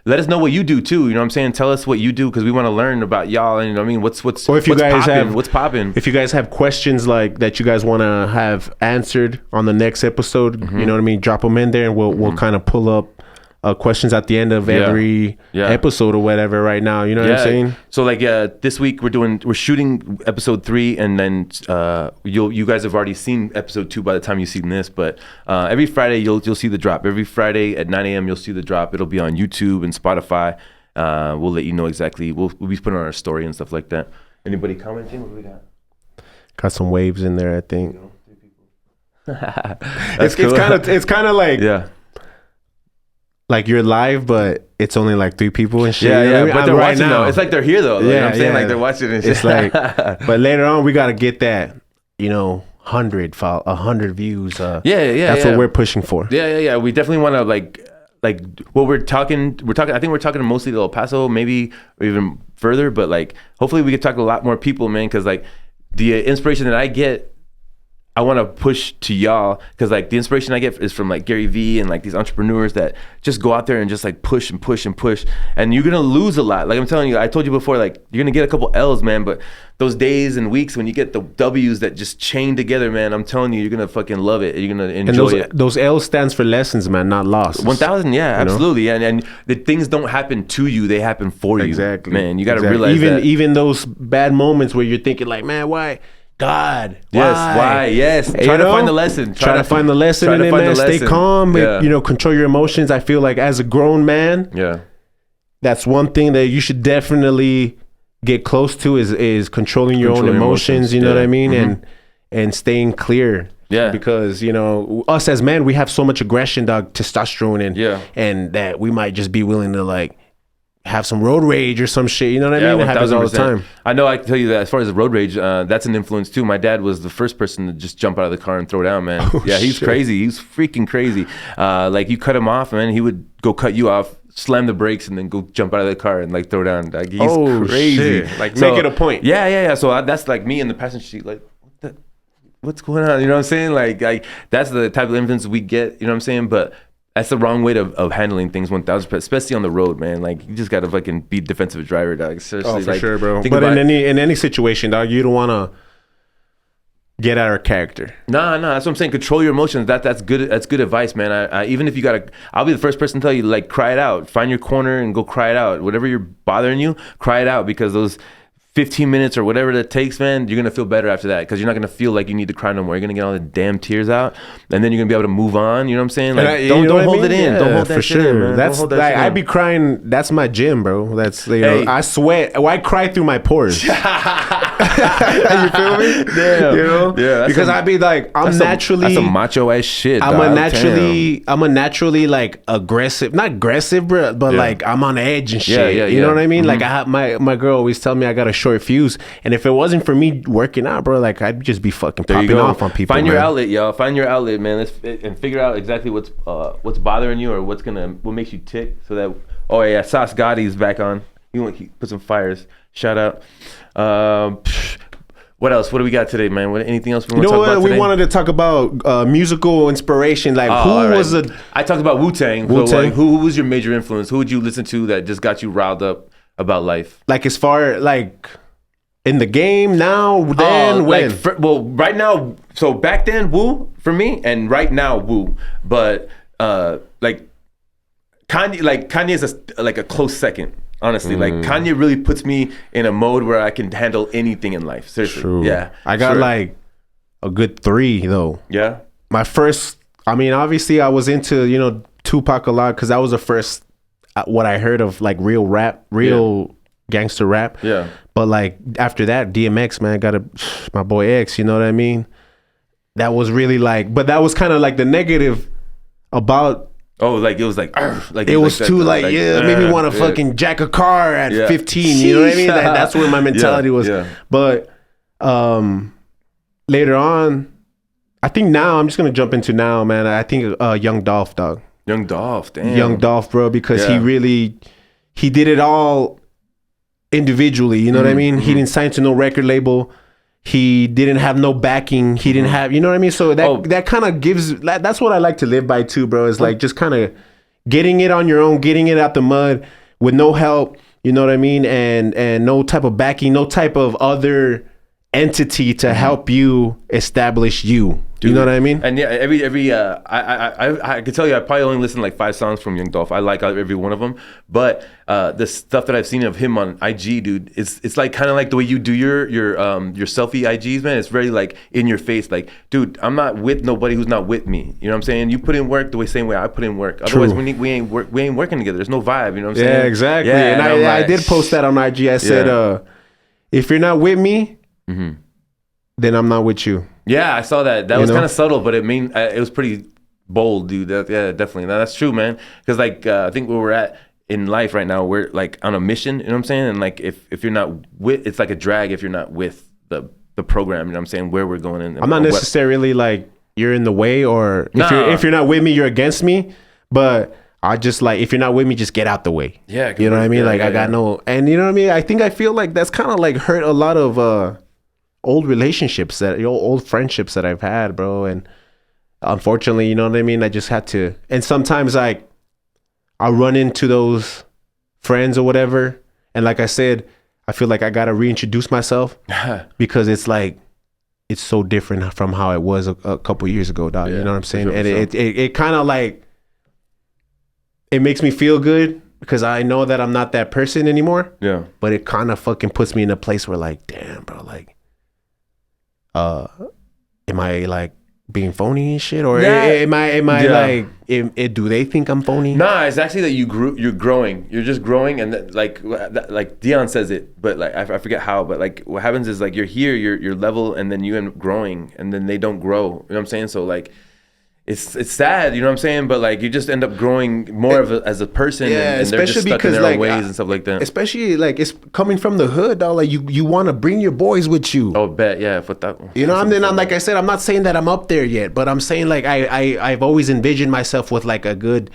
let us know what you do too. You know what I'm saying? Tell us what you do, because we want to learn about y'all. And you know what I mean? What's popping? If you guys have questions like that you guys want to have answered on the next episode, you know what I mean? Drop them in there, and we'll kind of pull up questions at the end of every episode or whatever right now. You know what I'm saying? So like this week we're shooting episode 3, and then you guys have already seen episode 2 by the time you've seen this, but every Friday you'll see the drop. Every Friday at 9 a.m. you'll see the drop. It'll be on YouTube and Spotify. We'll let you know exactly. We'll be putting on our story and stuff like that. Anybody commenting? What do we got? Got some waves in there, I think. You know, 3 people. It's kind of like like you're live, but it's only like 3 people and shit. Yeah, but they're watching though. It's like they're here though. Like, you know what I'm saying? Like they're watching and shit. It's like, but later on we got to get that, 100 views. That's what we're pushing for. Yeah. We definitely want to like what we're talking. I think we're talking mostly to El Paso, maybe or even further. But like, hopefully we could talk to a lot more people, man. Because like the inspiration that I get, I want to push to y'all, because like the inspiration I get is from like Gary Vee and like these entrepreneurs that just go out there and just like push and push and push, and you're gonna lose a lot. Like I'm telling you, I told you before, like you're gonna get a couple L's, man, but those days and weeks when you get the W's that just chain together, man, I'm telling you, you're gonna fucking love it. You're gonna enjoy it. Those L stands for lessons, man, not losses. 1,000, yeah, absolutely. And the things don't happen to you, they happen for you. Exactly, man. You gotta realize that. Even those bad moments where you're thinking like, man, why? God. Yes. Why? Yes. Try to find the lesson. Try to find the lesson in it, man. Stay calm. Yeah. You know, control your emotions. I feel like as a grown man, that's one thing that you should definitely get close to is controlling your own emotions. You know what I mean? And staying clear. Yeah. Because, you know, us as men, we have so much aggression, dog, testosterone, and that we might just be willing to like have some road rage or some shit. You know what I mean? It happens all the time. I know. I can tell you that as far as the road rage, that's an influence too. My dad was the first person to just jump out of the car and throw down, man. He's crazy. He's freaking crazy. Like you cut him off, man, he would go cut you off, slam the brakes, and then go jump out of the car and like throw down. Like he's crazy. Shit. Like make it a point. Yeah. So that's like me in the passenger seat, like what's going on? You know what I'm saying? Like that's the type of influence we get. You know what I'm saying? But that's the wrong way of handling things 1,000%, especially on the road, man. Like you just gotta fucking be defensive driver, dog. Seriously, for sure, bro. But in any situation, dog, you don't wanna get out of character. Nah, that's what I'm saying. Control your emotions. That's good. That's good advice, man. I even if you gotta, I'll be the first person to tell you, like, cry it out. Find your corner and go cry it out. Whatever you're bothering you, cry it out, because those 15 minutes or whatever that takes, man, you're gonna feel better after that, because you're not gonna feel like you need to cry no more. You're gonna get all the damn tears out, and then you're gonna be able to move on. You know what I'm saying? Like, don't hold it in. Don't hold that shit in, man. That's like, I be crying. That's my gym, bro. That's, you know, I sweat. I cry through my pores. You feel me? Damn. You know? Yeah. Because I be like, that's some macho ass shit. I'm a naturally like aggressive, not aggressive, bro, but like I'm on edge and shit. You know what I mean? Like I have my girl always tell me I got a short fuse, and if it wasn't for me working out, bro, like I'd just be fucking popping off on people. Find your outlet, y'all. Find your outlet, man. And figure out exactly what's bothering you, or what makes you tick, so that Sauce Gotti's back on. You want to put some fires. Shout out. What else? What do we got today, man? Anything else we want to talk about today? We wanted to talk about musical inspiration. Like, I talked about Wu-Tang. So, like, who was your major influence? Who would you listen to that just got you riled up about life? Like, as far, like, in the game now, then, when? Right now, so back then, Wu for me, and right now, Wu. But, like, Kanye is a close second. Honestly, like Kanye really puts me in a mode where I can handle anything in life. Seriously. True. Yeah. I got like a good 3 though. Yeah. My first, I mean, obviously I was into, you know, Tupac a lot, because that was the first what I heard of like real rap, gangster rap. Yeah. But like after that, DMX, man, my boy X, you know what I mean? That was really like, but that was kind of like the negative about. Oh, like it was like it was too like made me want to fucking jack a car at 15. You know what I mean? That's where my mentality was. Yeah. But later on, I think now I'm just gonna jump into now, man. I think Young Dolph, dog. Young Dolph, damn. Young Dolph, bro, because he did it all individually. You know what I mean? He didn't sign to no record label. He didn't have no backing. He didn't have, you know what I mean? So that kind of gives, that's what I like to live by too, bro. Is like just kind of getting it on your own, getting it out the mud with no help, you know what I mean? And no type of backing, no type of other entity to help you establish you. Dude, you know what I mean? And yeah, I can tell you, I probably only listened to like 5 songs from Young Dolph. I like every one of them, but the stuff that I've seen of him on IG, dude, it's like kind of like the way you do your selfie IGs, man. It's very like in your face, like, dude, I'm not with nobody who's not with me. You know what I'm saying? You put in work the same way I put in work. Otherwise, we ain't working together. There's no vibe. You know what I'm saying? Yeah, exactly. Yeah, and I did post that on IG. I said, if you're not with me, then I'm not with you. Yeah, I saw that. That was kind of subtle, but it was pretty bold, dude. Yeah, definitely. No, that's true, man. Because like I think where we're at in life right now, we're like on a mission. You know what I'm saying? And like if you're not with, it's like a drag if you're not with the program. You know what I'm saying? Where we're going in. I'm not necessarily like you're in the way, or if you're not with me, you're against me. But I just like, if you're not with me, just get out the way. Yeah, you know what I mean? I got no, and you know what I mean? I feel like that's kind of like hurt a lot of old relationships, old friendships that I've had, bro. And unfortunately, you know what I mean? I just had to, and sometimes like I run into those friends or whatever. And like I said, I feel like I got to reintroduce myself because it's like, it's so different from how it was a couple years ago, dog. You know what I'm saying? Sure, and it kind of like, it makes me feel good because I know that I'm not that person anymore. Yeah. But it kind of fucking puts me in a place where like, damn, bro, like, am I like being phony and shit, or am I like, do they think I'm phony? Nah, it's actually that you're growing. You're just growing, and like Dion says it, but like I forget how, but like what happens is like you're here, you're level, and then you end up growing, and then they don't grow. You know what I'm saying? So like, it's sad, you know what I'm saying? But like you just end up growing more as a person, and they're just stuck in their own ways and stuff like that. Especially like it's coming from the hood, dog. Like you want to bring your boys with you. Oh, bet, yeah. For that, you know, I'm like I said, I'm not saying that I'm up there yet, but I'm saying like I've always envisioned myself with like a good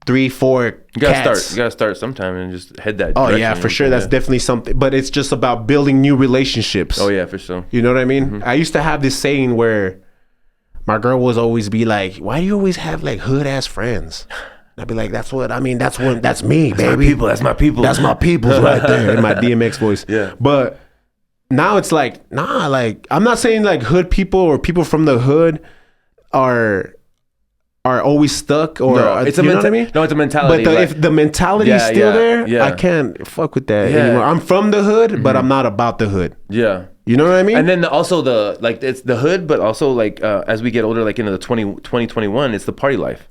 3-4 You gotta start sometime and just head that. Oh yeah, for sure. That's definitely something. But it's just about building new relationships. Oh yeah, for sure. You know what I mean? Mm-hmm. I used to have this saying where my girl was always be like, why do you always have like hood ass friends? I'd be like, that's me, baby. That's my people. That's my peoples right there in my DMX voice. Yeah. But now it's like, nah, like I'm not saying like hood people or people from the hood are always stuck, or it's a what I mean? No, it's a mentality. But if the mentality is still there, I can't fuck with that anymore. I'm from the hood, but I'm not about the hood. Yeah. You know what I mean? And then also it's the hood, but also like as we get older, like into the 2021, it's the party life.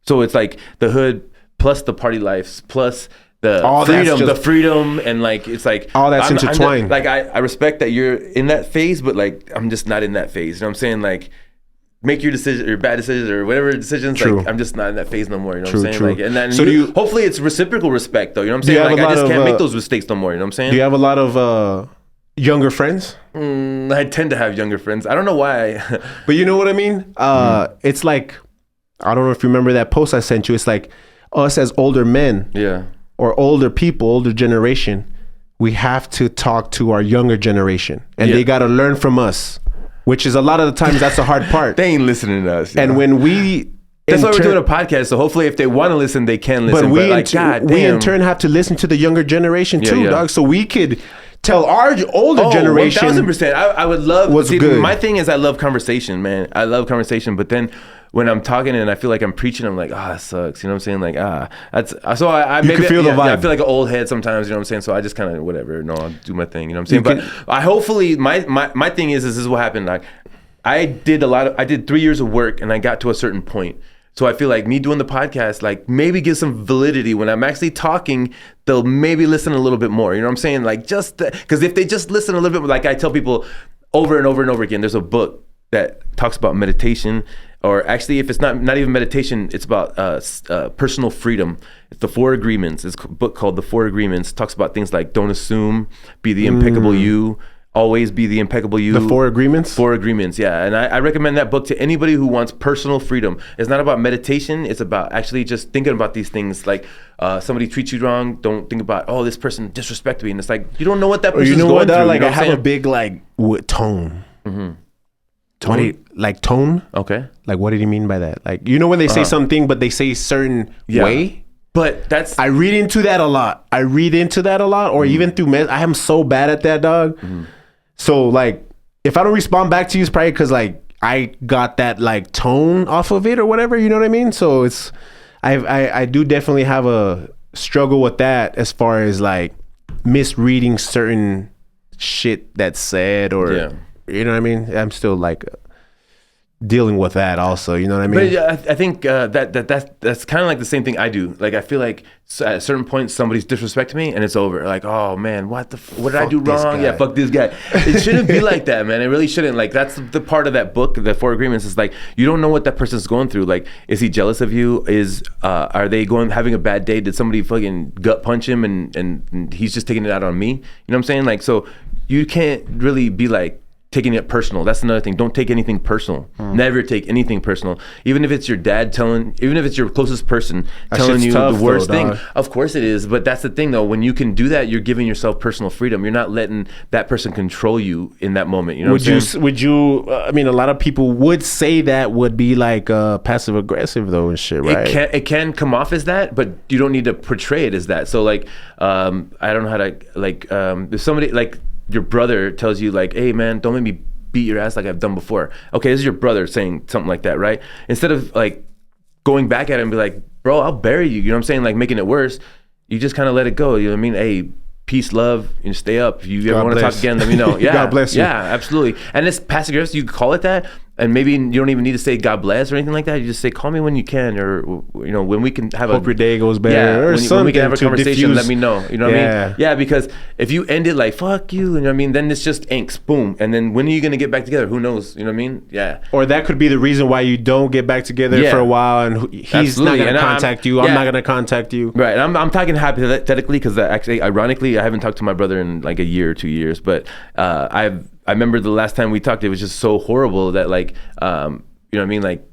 So it's like the hood plus the party life plus the freedom, and like it's like all that's intertwined. I respect that you're in that phase, but like I'm just not in that phase. You know what I'm saying? Like make your decision or bad decisions or whatever decisions. True. Like I'm just not in that phase no more. You know what I'm saying? Like, and then hopefully it's reciprocal respect though. You know what I'm saying? Like I just can't make those mistakes no more. You know what I'm saying? Do you have a lot of younger friends? I tend to have younger friends. I don't know why. But you know what I mean? It's like, I don't know if you remember that post I sent you. It's like us as older men, or older people, older generation, we have to talk to our younger generation, and they got to learn from us, which is a lot of the times that's the hard part. They ain't listening to us. And when we... That's why we're doing a podcast. So hopefully if they want to listen, they can listen. But we in turn have to listen to the younger generation too, dog. So we could tell our older generation. 1000%. I would love. What's good. My thing is I love conversation, man. I love conversation. But then when I'm talking and I feel like I'm preaching, I'm like, that sucks. You know what I'm saying? Like, that's so I you can feel the vibe. I feel like an old head sometimes. You know what I'm saying? So I just kind of whatever. No, I'll do my thing. You know what I'm saying? But I hopefully my thing is this is what happened. Like I did 3 years of work and I got to a certain point. So I feel like me doing the podcast, like maybe give some validity when I'm actually talking, they'll maybe listen a little bit more. You know what I'm saying? Like just because if they just listen a little bit, like I tell people over and over and over again, there's a book that talks about meditation, or actually if it's not even meditation, it's about personal freedom. It's the 4 Agreements. It's a book called The 4 Agreements. It talks about things like don't assume, be the impeccable you, always be the impeccable you. The 4 Agreements? 4 Agreements, yeah. And I recommend that book to anybody who wants personal freedom. It's not about meditation. It's about actually just thinking about these things. Like somebody treats you wrong, don't think about, this person disrespected me. And it's like, you don't know what that person's going through. Like I have a big like tone. Mm-hmm. Tone? Okay. Like what did he mean by that? Like, you know when they say something, but they say certain way? But that's... I read into that a lot. Or even through... I am so bad at that, dog. Mm-hmm. So like, if I don't respond back to you, it's probably because like I got that like tone off of it or whatever. You know what I mean? So it's, I do definitely have a struggle with that as far as like misreading certain shit that's said or, you know what I mean? I'm still like dealing with that also, you know what I mean? But I think that's kind of like the same thing I do. Like I feel like at a certain point somebody's disrespecting me and it's over. Like, oh man, what did I do wrong? Yeah, fuck this guy. It shouldn't be like that, man. It really shouldn't. Like that's the part of that book, the 4 Agreements, is like you don't know what that person's going through. Like, is he jealous of you? Are they having a bad day? Did somebody fucking gut punch him and he's just taking it out on me? You know what I'm saying? Like, so you can't really be like taking it personal. That's another thing. Don't take anything personal. Never take anything personal. Even if it's your dad even if it's your closest person telling you the worst thing. Of course it is. But that's the thing though. When you can do that, you're giving yourself personal freedom. You're not letting that person control you in that moment. You know would you, I mean, a lot of people would say that would be like passive aggressive though and shit, right? It can come off as that, but you don't need to portray it as that. So like, I don't know how to like, if somebody like, your brother tells you like, hey man, don't make me beat your ass like I've done before. Okay, this is your brother saying something like that, right? Instead of like going back at him and be like, bro, I'll bury you. You know what I'm saying? Like making it worse. You just kind of let it go. You know what I mean? Hey, peace, love, and stay up. If you ever want to talk again, let me know. Yeah, God bless you. Yeah, absolutely. And it's passive aggressive. You call it that. And maybe you don't even need to say God bless or anything like that. You just say, call me when you can, or when we can have hope your day goes better, or when we can have a conversation, diffuse. let me know. You know what I mean? Yeah, because if you end it like fuck you, you know what I mean, then it's just angst, boom. And then when are you gonna get back together? Who knows? You know what I mean? Yeah. Or that could be the reason why you don't get back together for a while, and he's not gonna contact you. I'm not gonna contact you. Right. And I'm talking hypothetically because actually, ironically, I haven't talked to my brother in like a year or 2 years, but I remember the last time we talked, it was just so horrible that like, you know what I mean? Like,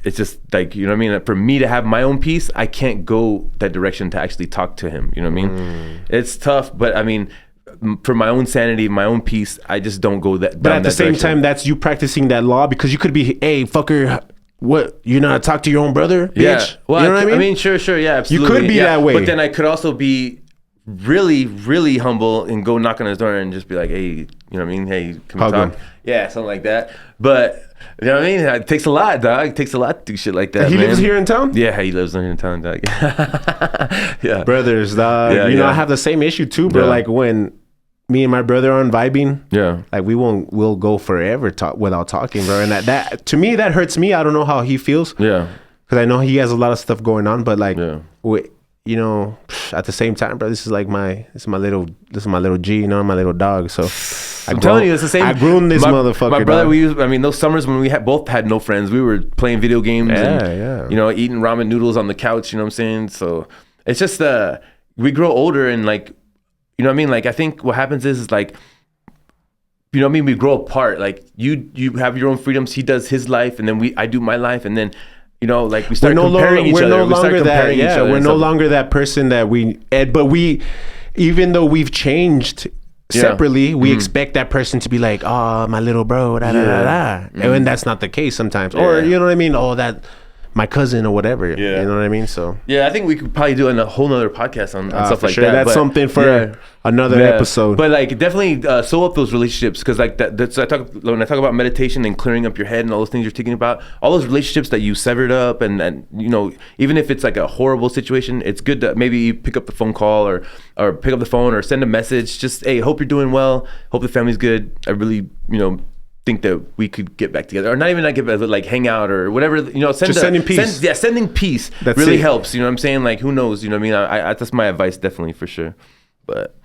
it's just like, you know what I mean? For me to have my own peace, I can't go that direction to actually talk to him. You know what I mean? It's tough, but I mean, for my own sanity, my own peace, I just don't go that. But at the same time, that's you practicing that law, because you could be, hey, fucker, what? You not talk to your own brother, bitch? Yeah. Well, you know what I mean? I mean, sure, yeah, absolutely. You could be that way, but then I could also be really, really humble and go knock on his door and just be like, hey, you know what I mean? Hey, can we talk? Yeah, something like that. But you know what I mean? It takes a lot, dog. It takes a lot to do shit like that. He lives here in town? Yeah, he lives here in town, dog. Yeah. Brothers, dog. Yeah, you know, I have the same issue too, bro. Like when me and my brother are vibing, like we'll go forever without talking, bro. And that to me, that hurts me. I don't know how he feels. Yeah. Because I know he has a lot of stuff going on, but like you know, at the same time, bro, this is my little G, you know, my little dog. So I'm telling you, it's the same. I groomed this motherfucker. My brother, I mean, those summers when we both had no friends, we were playing video games and you know, eating ramen noodles on the couch. You know what I'm saying? So it's just we grow older and like, you know what I mean? Like I think what happens is like, you know what I mean? We grow apart. Like you have your own freedoms. He does his life, and then I do my life, and then. You know, like we start comparing each other. We're no longer that person that but even though we've changed separately, we expect that person to be like, oh, my little bro, And when that's not the case sometimes. Or, you know what I mean? Oh, that my cousin or whatever. Yeah. You know what I mean? So yeah, I think we could probably do a whole nother podcast on stuff like that. That's something for another episode. But like definitely sew up those relationships, because like when I talk about meditation and clearing up your head and all those things you're thinking about, all those relationships that you severed up, and you know, even if it's like a horrible situation, it's good to maybe you pick up the phone call or pick up the phone or send a message. Just, hey, hope you're doing well. Hope the family's good. I really, you know, think that we could get back together, or not even like get back, but like hang out or whatever, you know, sending peace. Sending peace really helps. You know what I'm saying? Like, who knows? You know what I mean? I that's my advice, definitely, for sure. But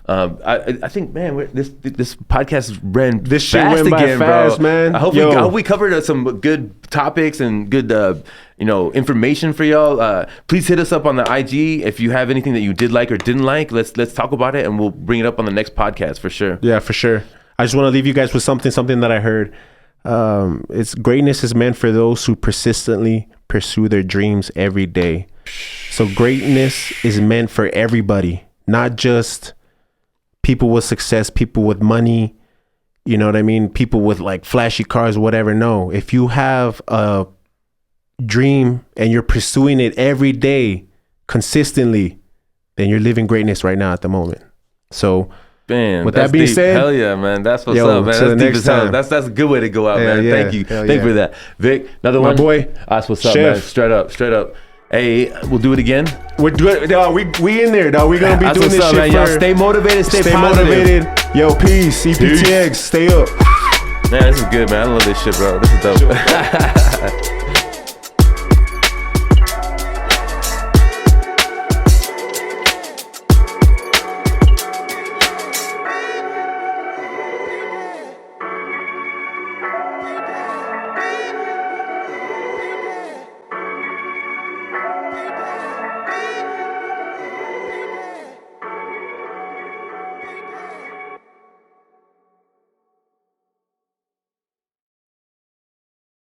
I think, man, this podcast ran this shit went by again, fast, bro. Man. I hope we covered some good topics and good you know, information for y'all. Please hit us up on the IG if you have anything that you did like or didn't like. Let's talk about it, and we'll bring it up on the next podcast for sure. Yeah, for sure. I just want to leave you guys with something that I heard. It's greatness is meant for those who persistently pursue their dreams every day. So greatness is meant for everybody, not just people with success, people with money, you know what I mean? People with like flashy cars, whatever. No, if you have a dream and you're pursuing it every day consistently, then you're living greatness right now at the moment. So man, with that being said, hell yeah, man, that's what's up, man. That's deep as hell. That's a good way to go out, man. Thank you for that, Vic. Another one, my boy. That's what's up, man. Straight up. Hey, we'll do it again. We're doing, dog. We in there, dog. We gonna be doing this shit, man. Y'all stay motivated, stay positive. Motivated. Yo, peace. EPTX, stay up. Man, this is good, man. I love this shit, bro. This is dope.